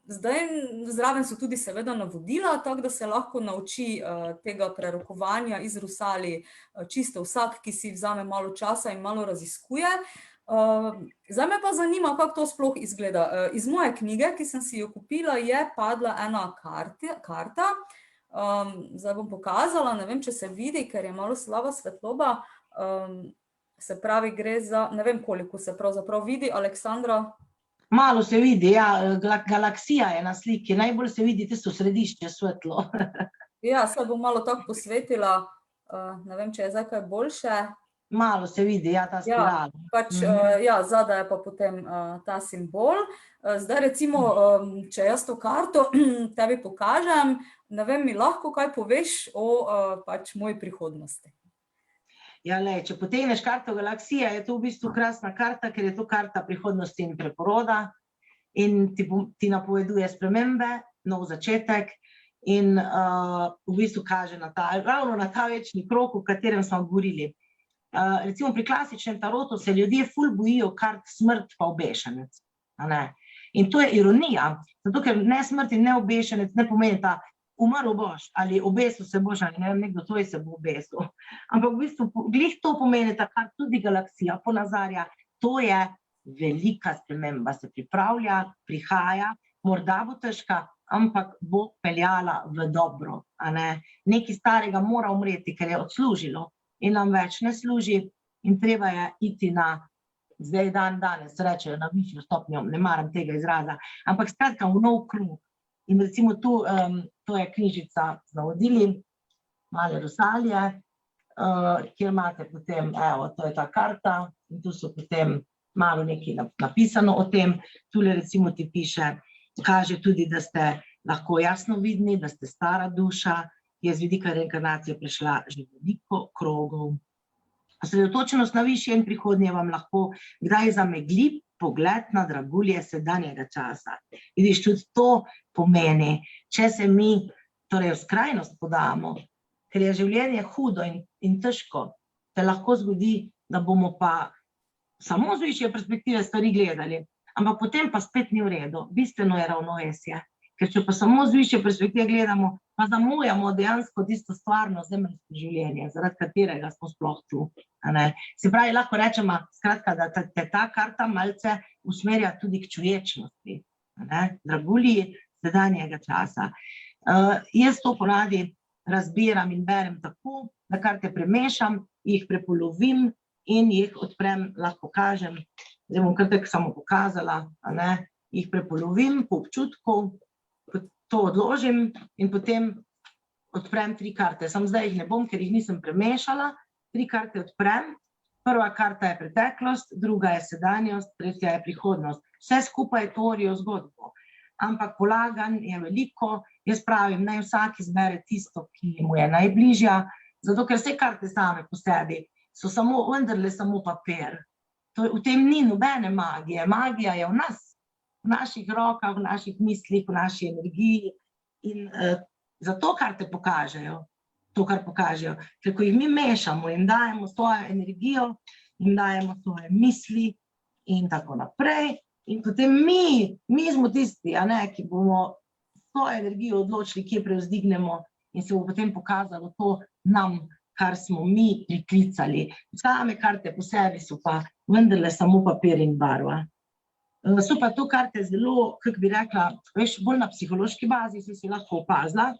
Zdaj zraven so tudi seveda navodila, tako da se lahko nauči tega prerokovanja iz Rusalij čisto vsak, ki si vzame malo časa in malo raziskuje. Zdaj me pa zanima, kako to sploh izgleda. Iz moje knjige, ki sem si jo kupila, je padla ena karta. Zdaj bom pokazala, ne vem, če se vidi, ker je malo slaba svetloba. Se pravi, gre za, ne vem, koliko se pravzaprav vidi, Aleksandra? Malo se vidi, ja, galaksija je na sliki, najbolj se vidi tisto središče svetlo. Ja, se bom malo tako posvetila, ne vem, če je zdaj kaj boljše. Malo se vidi, ja, ta spirala. Zadaj je pa potem ta simbol. Zdaj recimo, če jaz to karto tebi pokažem, ne vem, mi lahko kaj poveš o pač moji prihodnosti? Ja, če potegneš karto galaksije, je to v bistvu krasna karta, ker je to karta prihodnosti in preporoda in ti napoveduje spremembe, nov začetek in v bistvu kaže ravno na ta večni krog, v katerem smo govorili. Recimo pri klasičnem tarotu se ljudje ful bojijo kart smrt pa obešenec. In to je ironija, zato ker ne smrt in ne obešenec ne pomeni ta umrl boš ali obesil se boš ali ne vem, nekdo tvoj se bo obesil. Ampak v bistvu glih to pomeni, ta kar tudi galaksija ponazarja, to je velika sprememba, se pripravlja, prihaja, morda bo težka, ampak bo peljala v dobro. Nekaj starega mora umreti, ker je odslužilo in nam več ne služi in treba je iti na, zdaj danes rečejo, na višjo stopnjo, ne maram tega izraza, ampak skratka v nov krug. In recimo tu, to je knjižica z navodili, male Rosalije, kjer imate potem, evo, to je ta karta in tu so potem malo nekaj napisano o tem, tule recimo ti piše, kaže tudi, da ste lahko jasno vidni, da ste stara duša, ki je z vidika reinkarnacije prešla že veliko krogov. Osredotočenost na višje in prihodnje vam lahko kdaj zamegli pogled na dragulje sedanjega časa. Vidiš, tudi to pomeni, če se mi torej v skrajnost podamo, ker je življenje hudo in težko, se lahko zgodi, da bomo pa samo z višje perspektive stvari gledali, ampak potem pa spet ni v redu. Bistveno je ravnovesje, ker če pa samo z višje perspektive gledamo, pa zamujamo dejansko tisto stvarno zemeljsko življenje, zaradi katerega smo sploh tu. Se pravi, lahko rečemo, skratka, da te ta karta malce usmerja tudi k čuječnosti, dragulji sedanjega časa. Jaz to ponavadi razbiram in berem tako, da karte premešam, jih prepolovim in jih odprem, lahko kažem, zdaj bom kar tako samo pokazala, jih prepolovim po občutku, to odložim in potem odprem 3 karte. Sam zdaj jih ne bom, ker jih nisem premešala. 3 karte odprem. Prva karta je preteklost, druga je sedanjost, tretja je prihodnost. Vse skupaj tvorijo zgodbo. Ampak polaganj je veliko. Jaz pravim, naj vsak izbere tisto, ki mu je najbližja, zato ker vse karte same po sebi so vendarle samo papir. V tem ni nobene magije. Magija je v nas. V naših rokah, v naših mislih, v naši energiji in zato karte pokažejo, to, kar pokažejo. Ker ko jih mi mešamo in dajemo svojo energijo in dajemo svoje misli in tako naprej in potem mi smo tisti, ki bomo svojo energijo odločili, kje prevzdignemo in se bo potem pokazalo to nam, kar smo mi priklicali. Same karte po sebi so pa vendarle samo papir in barva. So pa to karte zelo, kako bi rekla, bolj na psihološki bazi, si lahko opazila,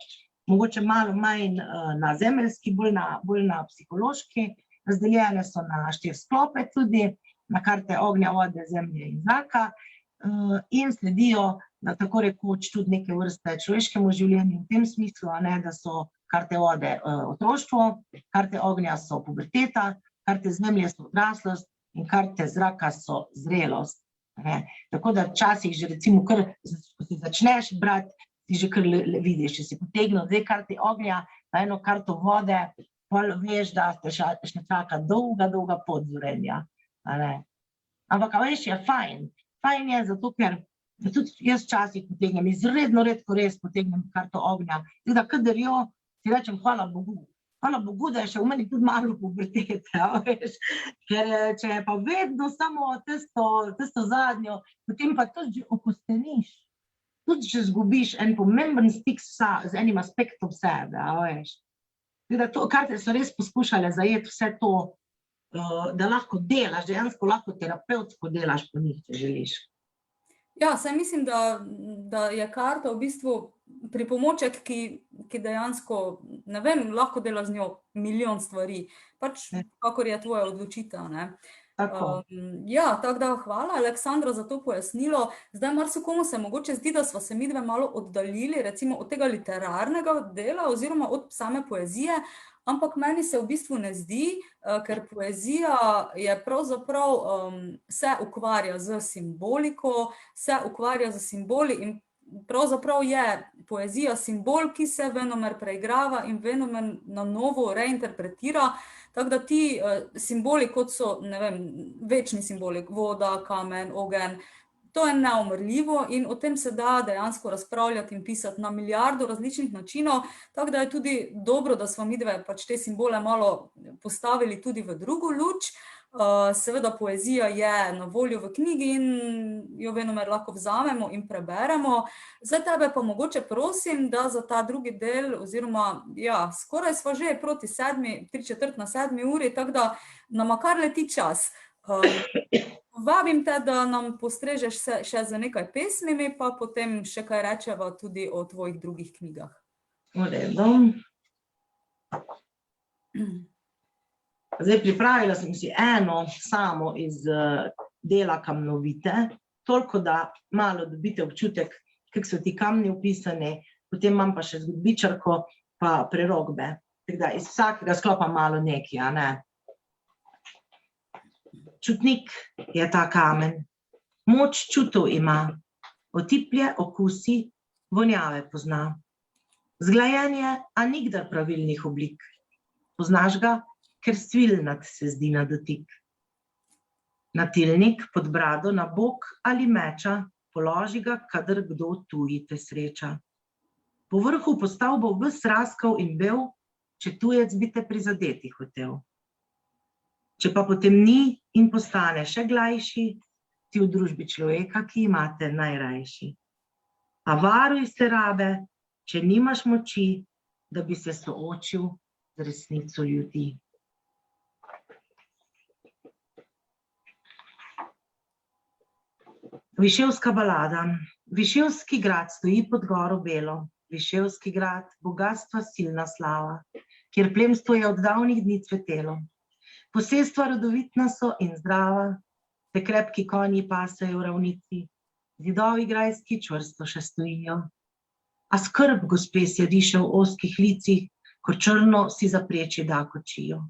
mogoče malo manj na zemeljski, bolj na psihološki, razdeljene so na 4 sklope tudi, na karte ognja, vode, zemlje in zraka in sledijo na tako rekoč tudi neke vrste človeškemu življenju v tem smislu, da so karte vode otroštvo, karte ognja so puberteta, karte zemlje so odraslost in karte zraka so zrelost. Tako da včasih že recimo, ko si začneš brati, ti že kar vidiš, če si potegnil 2 karti ognja, pa 1 karto vode, pol veš, da te še čaka dolga pot zorenja. Ampak veš, je fajn. Fajn je zato, ker tudi jaz včasih potegnem, izredno redko res potegnem karto ognja. Tako kadar jo, si rečem hvala Bogu. Hvala Bogu, da je še v meni tudi malo pubertete, veš, ker če je pa vedno samo tisto zadnjo, potem pa tudi že okosteniš, tudi že zgubiš en pomemben stik z enim aspektom sebe, veš. Karte so res poskušale zajeti vse to, da lahko delaš, dejansko lahko terapevtsko delaš po njih, če želiš. Ja, saj mislim, da je karta v bistvu pripomoček, ki dejansko, ne vem, lahko dela z njo milijon stvari, pač kakor je tvoja odločitev, ne. Ja, tako da hvala, Aleksandra, za to pojasnilo. Zdaj marsikomu se mogoče zdi, da sva se midve malo oddaljili, recimo od tega literarnega dela oziroma od same poezije, ampak meni se v bistvu ne zdi, ker poezija je pravzaprav se ukvarja z simboliko, se ukvarja z simboli in pravzaprav je poezija simbol, ki se venomer preigrava in venomer na novo reinterpretira, tako da ti simboli, kot so, ne vem, večni simboli, voda, kamen, ogenj, to je neumrljivo in o tem se da dejansko razpravljati in pisati na milijardo različnih načinov, tako da je tudi dobro, da smo midve pač te simbole malo postavili tudi v drugo luč. Seveda poezija je na voljo v knjigi in jo venomer lahko vzamemo in preberemo. Zdaj tebe pa mogoče prosim, da za ta drugi del, oziroma ja, skoraj sva že proti 3:45 uri, tako da nama kar leti čas. Vabim te, da nam postrežeš še z nekaj pesmimi, pa potem še kaj rečeva tudi o tvojih drugih knjigah. V redu. Zdaj, pripravila sem si eno samo iz dela Kamnovite, toliko, da malo dobite občutek, kako so ti kamni opisani, potem imam pa še zgodbičarko pa prerokbe. Tako da iz vsakega sklopa malo nekaj, a ne? Čutnik je ta kamen, moč čutov ima, otiplje, okusi, vonjave pozna. Zglajenje, a nikdar pravilnih oblik. Poznaš ga, ker svilnat se zdi na dotik. Natilnik pod brado na bok ali meča, položi ga, kadar kdo tuji te sreča. Po vrhu postal bo ves raskav in bel, če tujec bi te prizadeti hotel. Če pa potem ni in postane še glajši, ti v družbi človeka, ki imate najrajši. A varuj se rabe, če nimaš moči, da bi se soočil z resnico ljudi. Viševska balada. Viševski grad stoji pod goro belo. Viševski grad, bogatstva silna slava, kjer plemstvo je od davnih dni cvetelo. Posestva rodovitna so in zdrava, te krepki konji pasejo v ravnici, zidovi grajski čvrsto še stojijo. A skrb gospe se riše v ozkih licih, ko črno si zapreči da kočijo.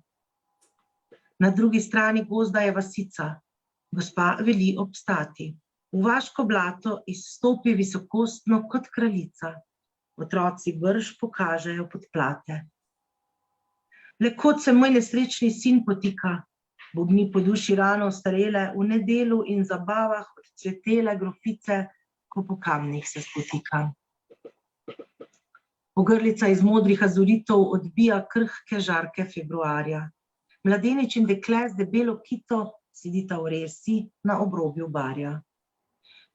Na drugi strani gozda je vasica, gospa veli obstati. V vaško blato izstopi visokostno kot kraljica, otroci brž pokažejo podplate. Le kot se moj nesrečni sin potika, bobni po duši rano ostarele, v nedelu in zabavah odcvetele grofice, ko po kamnih se spotika. Ogrlica iz modrih azuritov odbija krhke žarke februarja. Mladenič in dekle z debelo kito sedita v resi na obrobju barja.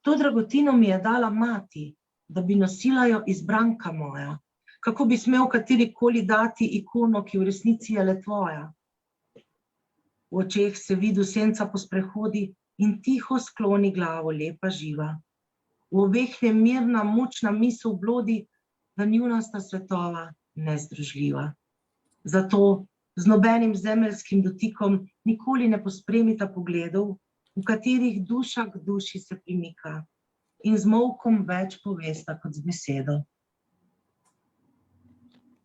To dragotino mi je dala mati, da bi nosila jo izbranka moja. Kako bi smel katerikoli dati ikono, ki v resnici je le tvoja? V očeh se vidi senca po sprehodi in tiho skloni glavo lepa živa. V obeh je mirna, močna misel blodi, da njuna sta svetova nezdružljiva. Zato z nobenim zemeljskim dotikom nikoli ne pospremita pogledov, v katerih duša k duši se primika in z molkom več povesta kot z besedo.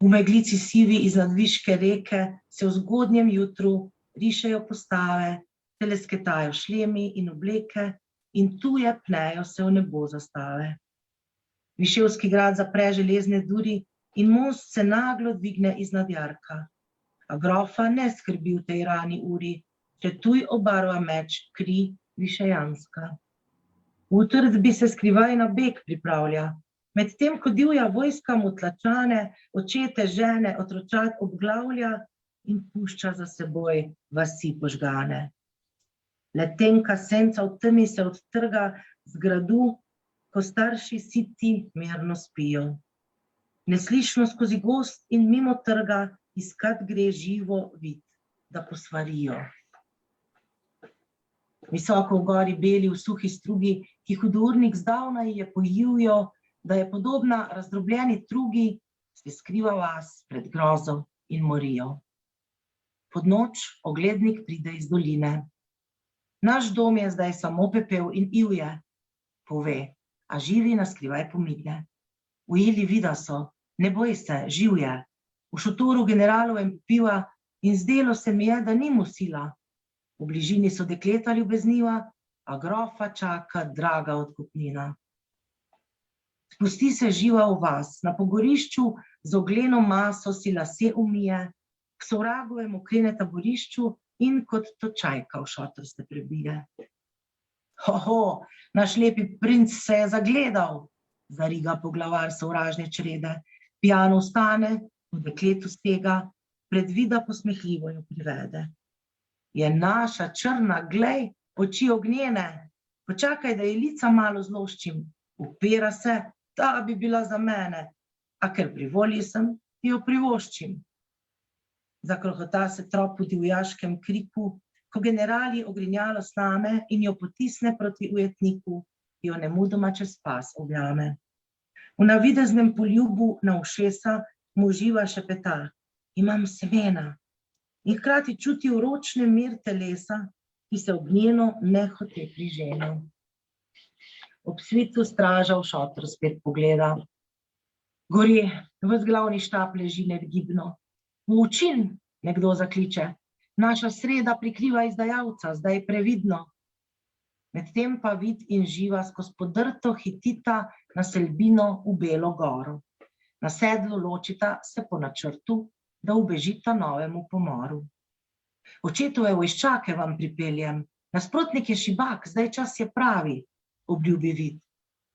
V meglici sivi iznad viške reke se v zgodnjem jutru rišejo postave, telesketajo šlemi in obleke in tuje pnejo se v nebo zastave. Viševski grad zapre železne duri in most se naglo dvigne iznad jarka. A grofa ne skrbi v tej rani uri, če tuj obarva meč kri višejanska. Utrdbi se skrivaj na beg pripravlja, medtem ko divja vojska mu tlačane, očete, žene, otročat obglavlja in pušča za seboj vasi požgane. Letenka senca v temi se odtrga z gradu, ko starši siti mirno spijo. Neslišno skozi gozd in mimo trga iskat gre živo vid, da posvarijo. Visoko v gori beli v suhi strugi, ki hudurnik zdavnaj je pojivjo, da je podobna razdrobljeni trugi, se skriva vas pred grozo in morijo. Pod noč oglednik pride iz doline. Naš dom je zdaj samo pepel in ivje, pove, a živi naskrivaj pomigne. Ujeli vida so, ne boj se, živ je. V šotoru generalovem piva in zdelo se mi je, da ni mu sila. V bližini so dekleta ljubezniva, a grofa čaka draga odkupnina. Spusti se živa v vas, na pogorišču z ogleno maso si lase umije, k sovragovemu krene taborišču in kot točajka v šotor se prebije. Hoho, naš lepi princ se je zagledal, zariga poglavar sovražne črede, pijano vstane, v dekletu stega, predvida posmehljivo jo privede. Je naša črna, glej, oči ognjene, počakaj, da ji lica malo zloščim, upira se, ta bi bila za mene, a ker pri volji sem, jo privoščim. Zakrohota se trop v divjaškem kriku, ko generali ogrinjalo slame in jo potisne proti ujetniku, jo nemudoma čez pas objame. V navideznem poljubu na ušesa mu živa šepeta, imam semena, in hkrati čuti vročne mir telesa, ki se ob njeno nehote prižene. Ob svitu straža v šotor spet pogleda. Gorje, ves glavni štab leži negibno. V učin, nekdo zakliče, naša sreda prikriva izdajalca, zdaj previdno. Medtem pa vid in živa skozi podrto hitita na Selbino v Belo goro. Na sedlu ločita se po načrtu, da ubežita novemu pomoru. Očetove vojščake vam pripeljem, nasprotnik je šibak, zdaj čas je pravi, obljubi vid.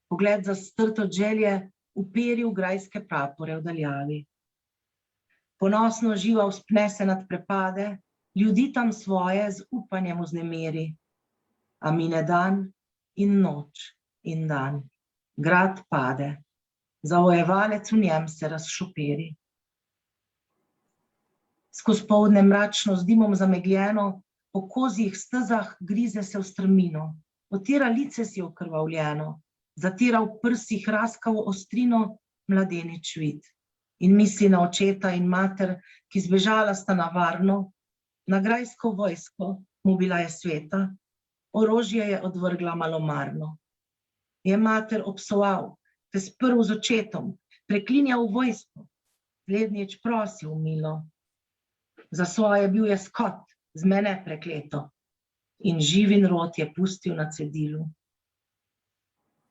Pogled zastrt od želje uperi v grajske prapore v daljavi. Ponosno živa vzpne se nad prepade, ljudi tam svoje z upanjem vznemeri. A mine dan in noč in dan, grad pade, zavojevalec v njem se razšoperi. Skozi poldne mračno z dimom zamegljeno, po kozjih stezah grize se v strmino, otira lice si okrvavljeno, zatira v prsih raskavo ostrino mladenič vid in misli na očeta in mater, ki zbežala sta na varno, na grajsko vojsko mu bila je sveta, orožje je odvrgla malomarno. Je mater obsoval, te sprl z očetom, preklinjal vojsko, slednjič prosil milo. Za svoje bil je skot, z mene prekleto, in živin rod je pustil na cedilu.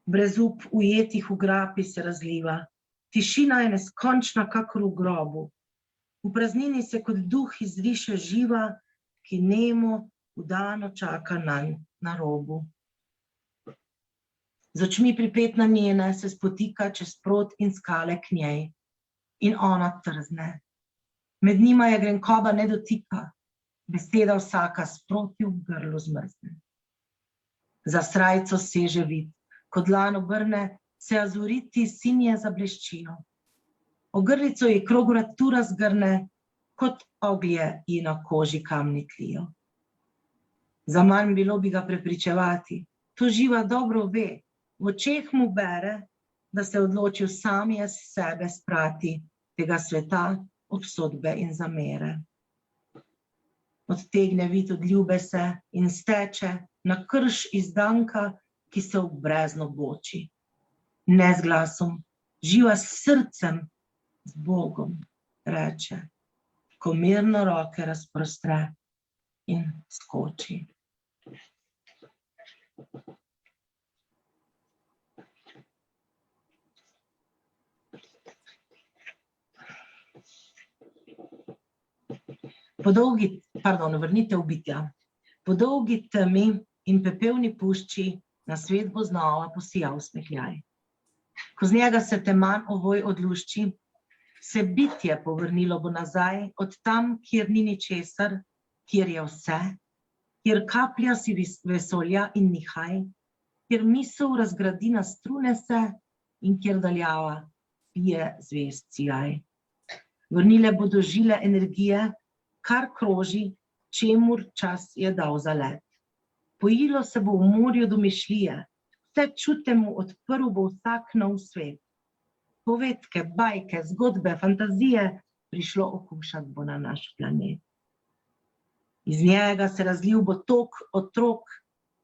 Brezup ujetih v grapi se razliva, tišina je neskončna kakor v grobu. V praznini se kot duh izriše živa, ki nemo vdano čaka nanj na robu. Z očmi pripetna njene se spotika čez prod in skale k njej, in ona trzne. Med njima je grenkoba ne dotika, beseda vsaka sproti v grlu zmrzne. Za srajco seže vid, ko dlan obrne, se azuriti sinje zableščijo. Ogrlico ji krog vratu razgrne, kot oglje ji na koži kamni tlijo. Zaman bilo bi ga prepričevati, to živa dobro ve, v očeh mu bere, da se odločil sam je s sebe sprati tega sveta, obsodbe in zamere. Odtegne vid od ljube se in steče na krš izdanka, ki se v brezno boči. Ne z glasom, živa s srcem, z Bogom, reče, ko mirno roke razprostre in skoči. Vrnitev bitja. Po dolgi temi in pepelni pušči na svet bo znova posijal smehljaj. Ko z njega se teman ovoj odlušči, se bitje povrnilo bo nazaj od tam, kjer ni ničesar, kjer je vse, kjer kaplja si vesolja in nihaj, kjer misel razgradi na strune se in kjer daljava pije zvezd sijaj. Vrnile bodo žile energije, kar kroži, čemur čas je dal za let. Pojilo se bo v morju domišljije, vse čute mu odprl bo vsak nov svet. Povedke, bajke, zgodbe, fantazije prišlo okušat bo na naš planet. Iz njega se razlil bo tok otrok,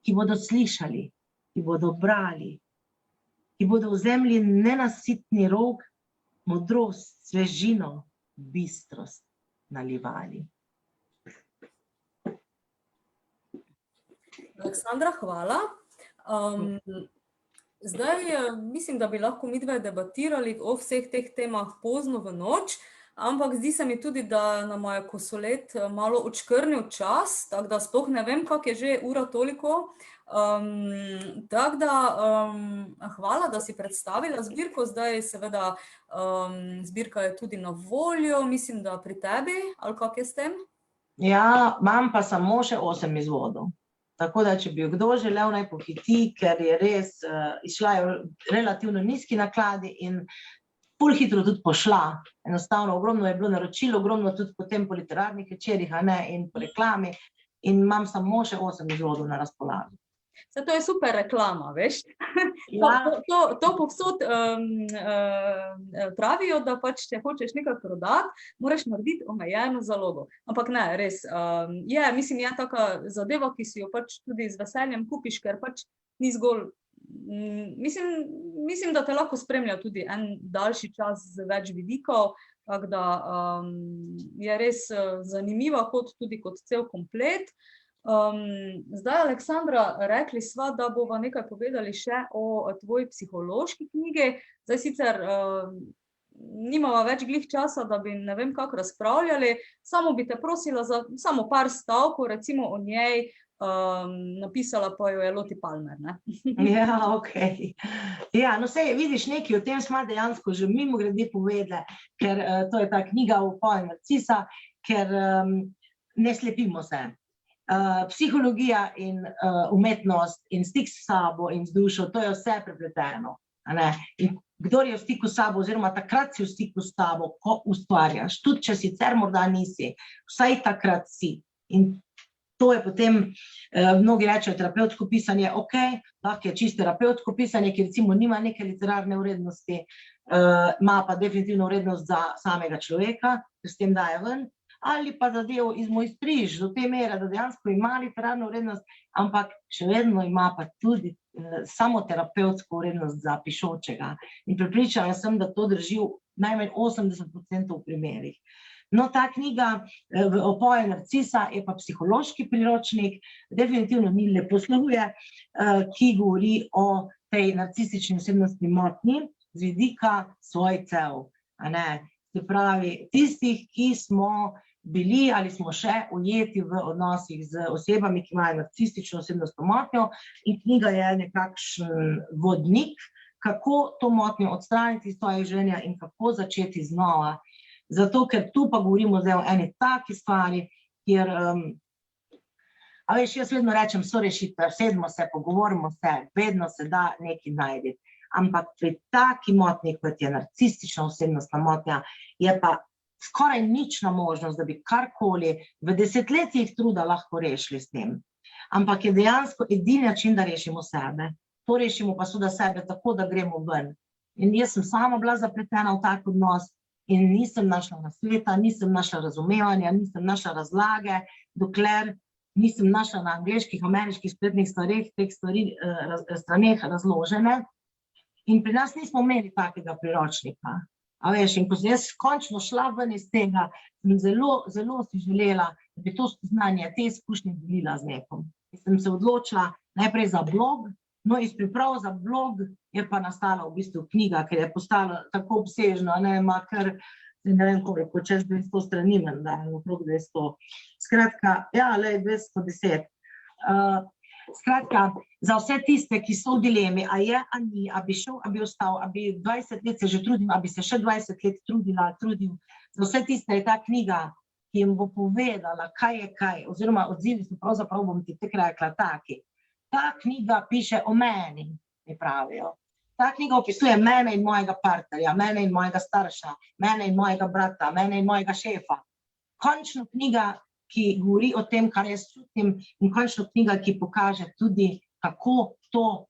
ki bodo slišali, ki bodo brali, ki bodo v zemlji nenasitni rog, modrost, svežino, bistrost nalivali. Aleksandra, hvala. Zdaj mislim, da bi lahko midve debatirali o vseh teh temah pozno v noč, ampak zdi se mi tudi, da nam je kosolet malo odškrnil čas, tako da sploh ne vem, kak je že ura toliko. Tako da hvala, da si predstavila zbirko, zdaj seveda zbirka je tudi na voljo, mislim, da pri tebi, ali kak je s tem? Ja, imam pa samo še 8 izvodov. Tako da, če bi jo kdo želel, naj pohiti, ker je res izšla je relativno nizki nakladi in ful hitro tudi pošla. Enostavno, ogromno je bilo naročilo, ogromno tudi potem po literarnih večerih, a ne, in po reklami. In imam samo še 8 izvodov na razpolago. To je super reklama, veš. Ja. To povsod pravijo, da pač, če hočeš nekaj prodati, moraš narediti omejeno zalogo. Ampak ne, res, mislim, je taka zadeva, ki si jo pač tudi z veseljem kupiš, ker pač ni zgolj, mislim, da te lahko spremlja tudi en daljši čas z več vidikov, tako da je res zanimiva kot tudi kot cel komplet. Zdaj, Aleksandra, rekli sva, da bova nekaj povedali še o tvoji psihološki knjigi. Zdaj sicer nimava več glih časa, da bi ne vem kako razpravljali, samo bi te prosila za samo par stavkov, recimo o njej, napisala pa jo je Loti Palmer, ne? Ja, okej. Ja, no sej, vidiš, nekaj o tem sva dejansko že mimogrede povedali, ker to je ta knjiga o Upoju Narcisa, ker ne slepimo se. Psihologija in umetnost in stik s sabo in z dušo, to je vse prepleteno. In kdor je v stiku s sabo, oziroma takrat si v stiku s sabo, ko ustvarjaš, tudi če sicer morda nisi, vsaj takrat si. In to je potem, mnogi rečejo, terapevtsko pisanje, lahko je čisto terapevtsko pisanje, ki recimo nima neke literarne vrednosti, ima pa definitivno vrednost za samega človeka, ker s tem daje ven, ali pa zadevo izmojstriš do te mere, da dejansko ima literarno vrednost, ampak še vedno ima pa tudi samo terapevtsko vrednost za pišočega. In prepričana sem, da to drži najmanj 80% v primerih. No, ta knjiga v Upoju Narcisa je pa psihološki priročnik, definitivno ni leposlovje, ki govori o tej narcistični osebnostni motnji z vidika svojcev, a ne, se pravi, tistih, ki smo bili ali smo še ujeti v odnosih z osebami, ki imajo narcistično osebnostno motnjo, in knjiga je nekakšen vodnik, kako to motnjo odstraniti iz svojega življenja in kako začeti znova. Zato, ker tu pa govorimo zdaj o eni taki stvari, kjer, a veš, jaz vedno rečem, so rešitve, sedmo se, pogovorimo se, vedno se da nekaj najti. Ampak pri taki motnji, kot je narcistična osebnostna motnja, je pa skoraj nična možnost, da bi karkoli v desetletjih truda lahko rešili s tem. Ampak je dejansko edini način, da rešimo sebe. To rešimo pa seveda sebe tako, da gremo ven. In jaz sem sama bila zapletena v tak odnos in nisem našla nasveta, nisem našla razumevanja, nisem našla razlage, dokler nisem našla na angleških, ameriških spletnih straneh razložene. In pri nas nismo imeli takega priročnika. A veš, in ko sem jaz končno šla ven iz tega, sem zelo, zelo si želela, da bi to znanje, te izkušnje delila z nekom. In sem se odločila najprej za blog, no iz priprav za blog je pa nastala v bistvu knjiga, ker je postala tako obsežna, ima kar, ne vem koliko, čez 200 strani, da je okrog 200. Skratka, ja, 210. Skratka, za vse tiste, ki so v dilemi, a je, a ni, a bi šel, a bi ostal, a bi 20 let se že trudil, a bi se še 20 let trudil. Za vse tiste je ta knjiga, ki jim bo povedala, kaj je kaj, oziroma odzivi so pravzaprav, bom ti tek rekla, taki. Ta knjiga piše o meni, mi pravijo. Ta knjiga opisuje mene in mojega partnerja, mene in mojega starša, mene in mojega brata, mene in mojega šefa. Končno knjiga, ki govori o tem, kar jaz čutim, in končno knjiga, ki pokaže tudi, kako to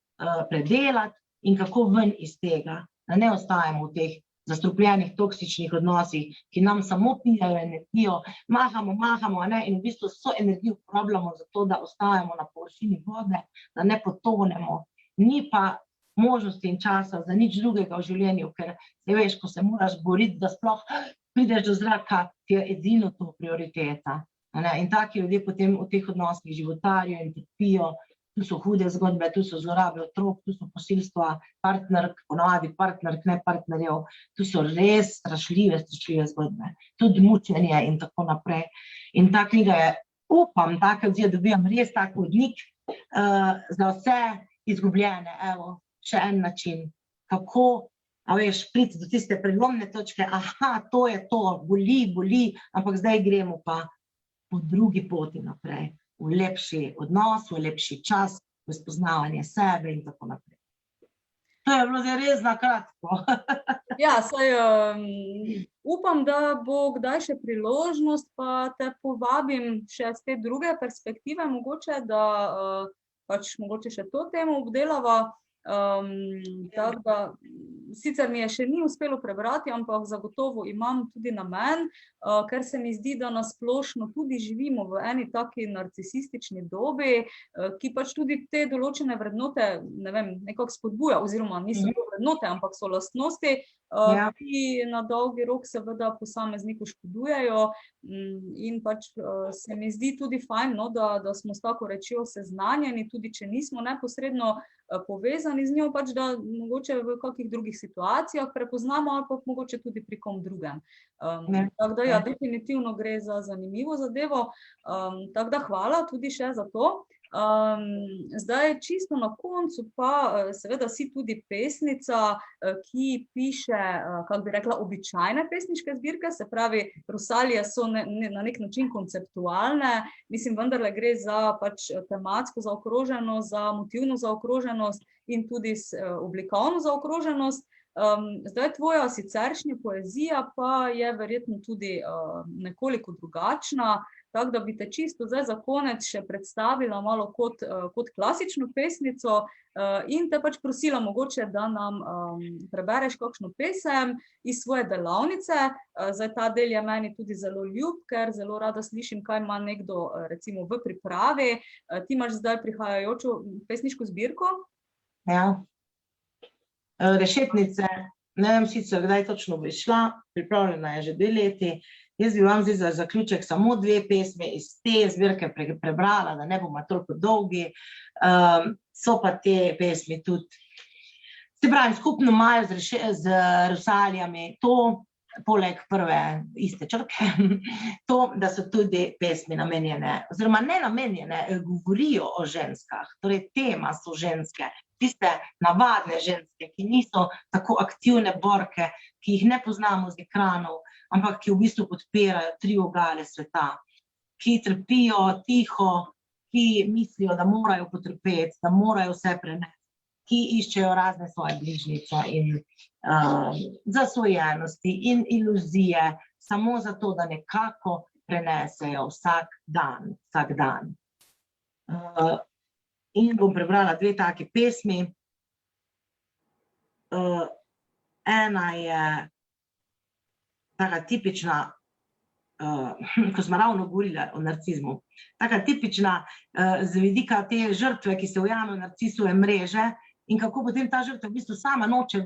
predelati in kako ven iz tega, da ne ostajamo v teh zastrupljenih, toksičnih odnosih, ki nam samo pijajo energijo, mahamo, in v bistvu so energijo uporabljamo za to, da ostajamo na površini vode, da ne potonemo. Ni pa možnosti in časa za nič drugega v življenju, ker veš, ko se moraš boriti, da sploh prideš do zraka, ti je edino to prioriteta. In taki ljudje potem v teh odnosih životarijo in trpijo tu so hude zgodbe, tu so zlorabe otrok, tu so posilstva partnerk, ponovadi partnerk, ne partnerjev, tu so res strašljive zgodbe, tudi mučenje in tako naprej. In ta knjiga je, upam, take odzive dobijam res tak vodnik za vse izgubljene, evo, še en način, kako, a veš, priti do tiste prelomne točke, aha, to je to, boli, ampak zdaj gremo pa po drugi poti naprej, v lepši odnos, v lepši čas, v spoznavanje sebe in tako naprej. To je bilo zdaj res na kratko. Ja, saj upam, da bo kdaj še priložnost, pa te povabim še z te druge perspektive, mogoče, da pač mogoče še to temo obdelava. Tako da, sicer mi je še ni uspelo prebrati, ampak zagotovo imam tudi namen, ker se mi zdi, da na splošno tudi živimo v eni taki narcisistični dobi, ki pač tudi te določene vrednote, ne vem, nekako spodbuja, oziroma niso to vrednote, ampak so lastnosti, ki na dolgi rok seveda posamezniku škodujejo, in pač se mi zdi tudi fajn, no, da smo s tako rečjo seznanjeni, tudi če nismo neposredno povezani z njo, pač da mogoče v kakih drugih situacijah prepoznamo ali pa mogoče tudi pri kom drugem. Tako da ja, definitivno gre za zanimivo zadevo, tako da hvala tudi še za to. Zdaj čisto na koncu pa seveda si tudi pesnica, ki piše, kako bi rekla, običajne pesniške zbirke, se pravi, Rusalije so na nek način konceptualne, mislim, vendarle gre za pač tematsko zaokroženost, za motivno zaokroženost in tudi oblikovno zaokroženost. Zdaj tvoja siceršnja poezija pa je verjetno tudi nekoliko drugačna, tako da bi te čisto zdaj za konec še predstavila malo kot klasično pesnico in te pač prosila mogoče, da nam prebereš kakšno pesem iz svoje delavnice. Zdaj ta del je meni tudi zelo ljub, ker zelo rada slišim, kaj ima nekdo recimo v pripravi. Ti imaš zdaj prihajajočo pesniško zbirko? Ja. Rešetnice, ne vem sicer, kdaj točno bo izšla, pripravljena je že 2 leti. Jaz bi vam zdaj za zaključek samo 2 pesmi iz te zbirke prebrala, da ne bomo toliko dolgi. So pa te pesmi tudi, se pravi, skupno imajo z Rusalijami to, poleg prve iste črke, to, da so tudi pesmi namenjene, oziroma ne namenjene, govorijo o ženskah, torej tema so ženske, tiste navadne ženske, ki niso tako aktivne borke, ki jih ne poznamo z ekranov, ampak ki v bistvu podpirajo 3 vogale sveta, ki trpijo tiho, ki mislijo, da morajo potrpeti, da morajo vse prenesti, ki iščejo razne svoje bližnjice in zasvojenosti in iluzije, samo zato, da nekako prenesejo vsak dan. In bom prebrala 2 take pesmi. Ena je taka tipična, ko smo ravno govorili o narcizmu, taka tipična z vidika te žrtve, ki se ujame v narcisove mreže in kako potem ta žrtva v bistvu sama noče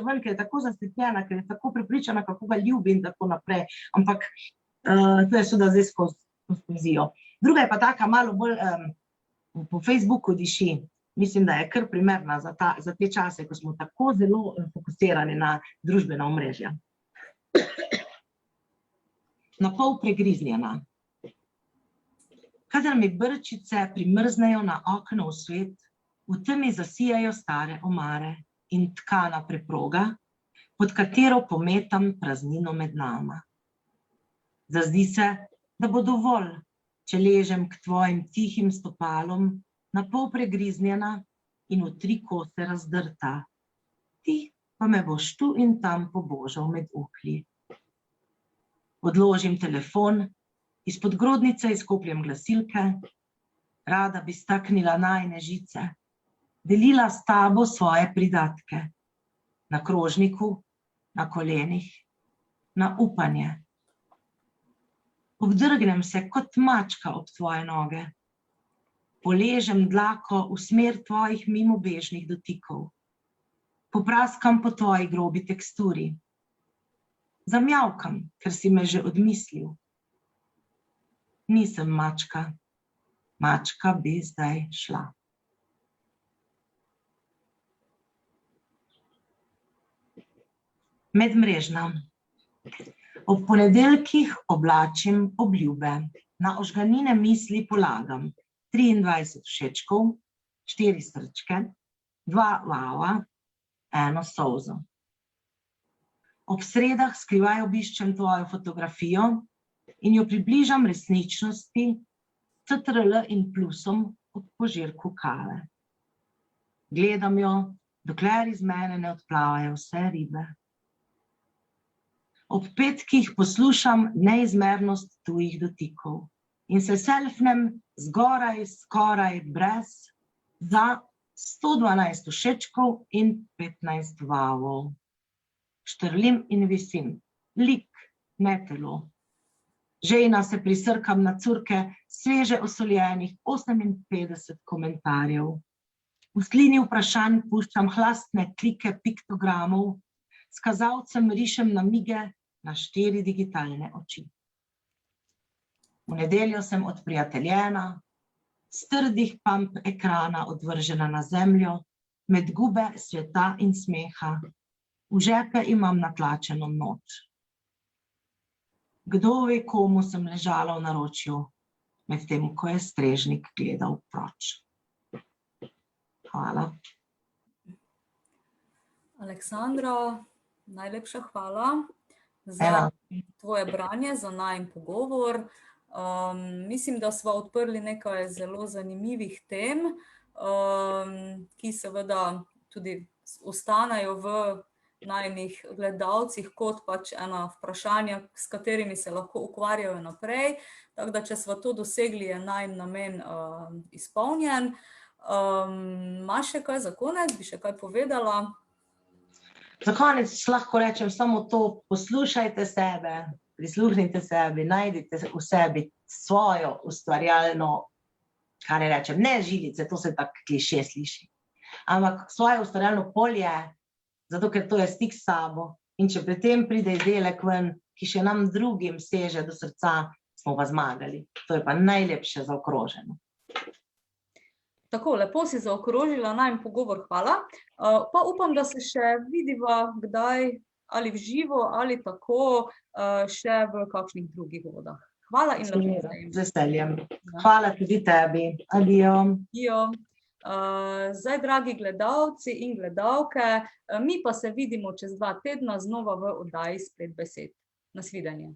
ven, ker je tako zaslepljena, ker je tako prepričana, kako ga ljubi in tako naprej. Ampak to je seveda zdaj skozi poezijo. Druga je pa taka malo bolj po Facebooku diši. Mislim, da je kar primerna za te čase, ko smo tako zelo fokusirani na družbena omrežja. Na pol pregriznjena. Kadar mi brčice primrznejo na okno v svet, v temi zasijajo stare omare in tkana preproga, pod katero pometam praznino med nama. Zazdi se, da bo dovolj, če ležem k tvojim tihim stopalom, na pol pregriznjena in v 3 kose razdrta. Ti pa me boš tu in tam pobožal med uhlji. Odložim telefon, izpod grodnice izkopljem glasilke, rada bi staknila najine žice, delila s tabo svoje pridatke, na krožniku, na kolenih, na upanje. Obdrgnem se kot mačka ob tvoje noge, poležem dlako v smer tvojih mimobežnih dotikov, popraskam po tvoji grobi teksturi, zamjavkam, ker si me že odmislil. Nisem mačka, mačka bi zdaj šla. Medmrežna. Ob ponedeljkih oblačim obljube, na ožganine misli polagam 23 všečkov, 4 srčke, 2 vava, 1 solzo. Ob sredah skrivaj obiščem tvojo fotografijo in jo približam resničnosti, CTRL in plusom ob požirku kave. Gledam jo, dokler iz mene ne odplavajo vse ribe. Ob petkih poslušam neizmernost tujih dotikov in se selfnem zgoraj, skoraj, brez za 112 všečkov in 15 vavov. Štrlim in visim, lik, ne telo. Žejna se prisrkam na curke sveže osoljenih 58 komentarjev. V slini vprašanj puščam hlastne klike piktogramov, s kazalcem rišem namige na 4 digitalne oči. V nedeljo sem odprijateljena, s trdih pamp ekrana odvržena na zemljo, med gube sveta in smeha. V žepe imam natlačeno noč. Kdo ve, komu sem ležala v naročju, medtem ko je strežnik gledal proč. Hvala. Aleksandra, najlepša hvala za tvoje branje, za najin pogovor. Mislim, da sva odprli nekaj zelo zanimivih tem, ki seveda tudi ostanejo v najinih gledalcih kot pač ena vprašanja, s katerimi se lahko ukvarjajo naprej. Tako da, če sva to dosegli, je najin namen izpolnjen. Imaš še kaj za konec? Bi še kaj povedala? Za konec lahko rečem samo to, poslušajte sebe, prisluhnite sebi, najdite v sebi svojo ustvarjalno, kaj ne rečem, ne žilice, to se tako kliše sliši, ampak svoje ustvarjalno polje, zato ker to je stik s sabo in če pri tem pride izdelek ven, ki še nam drugim seže do srca, smo pa zmagali. To je pa najlepše zaokroženo. Tako, lepo si zaokrožila najin pogovor, hvala. Pa upam, da se še vidiva kdaj ali v živo ali tako še v kakšnih drugih vodah. Hvala in lepo vzajemno. Z veseljem. Hvala tudi tebi. Adijo. Adijo. Zdaj, dragi gledalci in gledalke, mi pa se vidimo čez 2 tedna znova v oddaji Splet besed. Nasvidenje.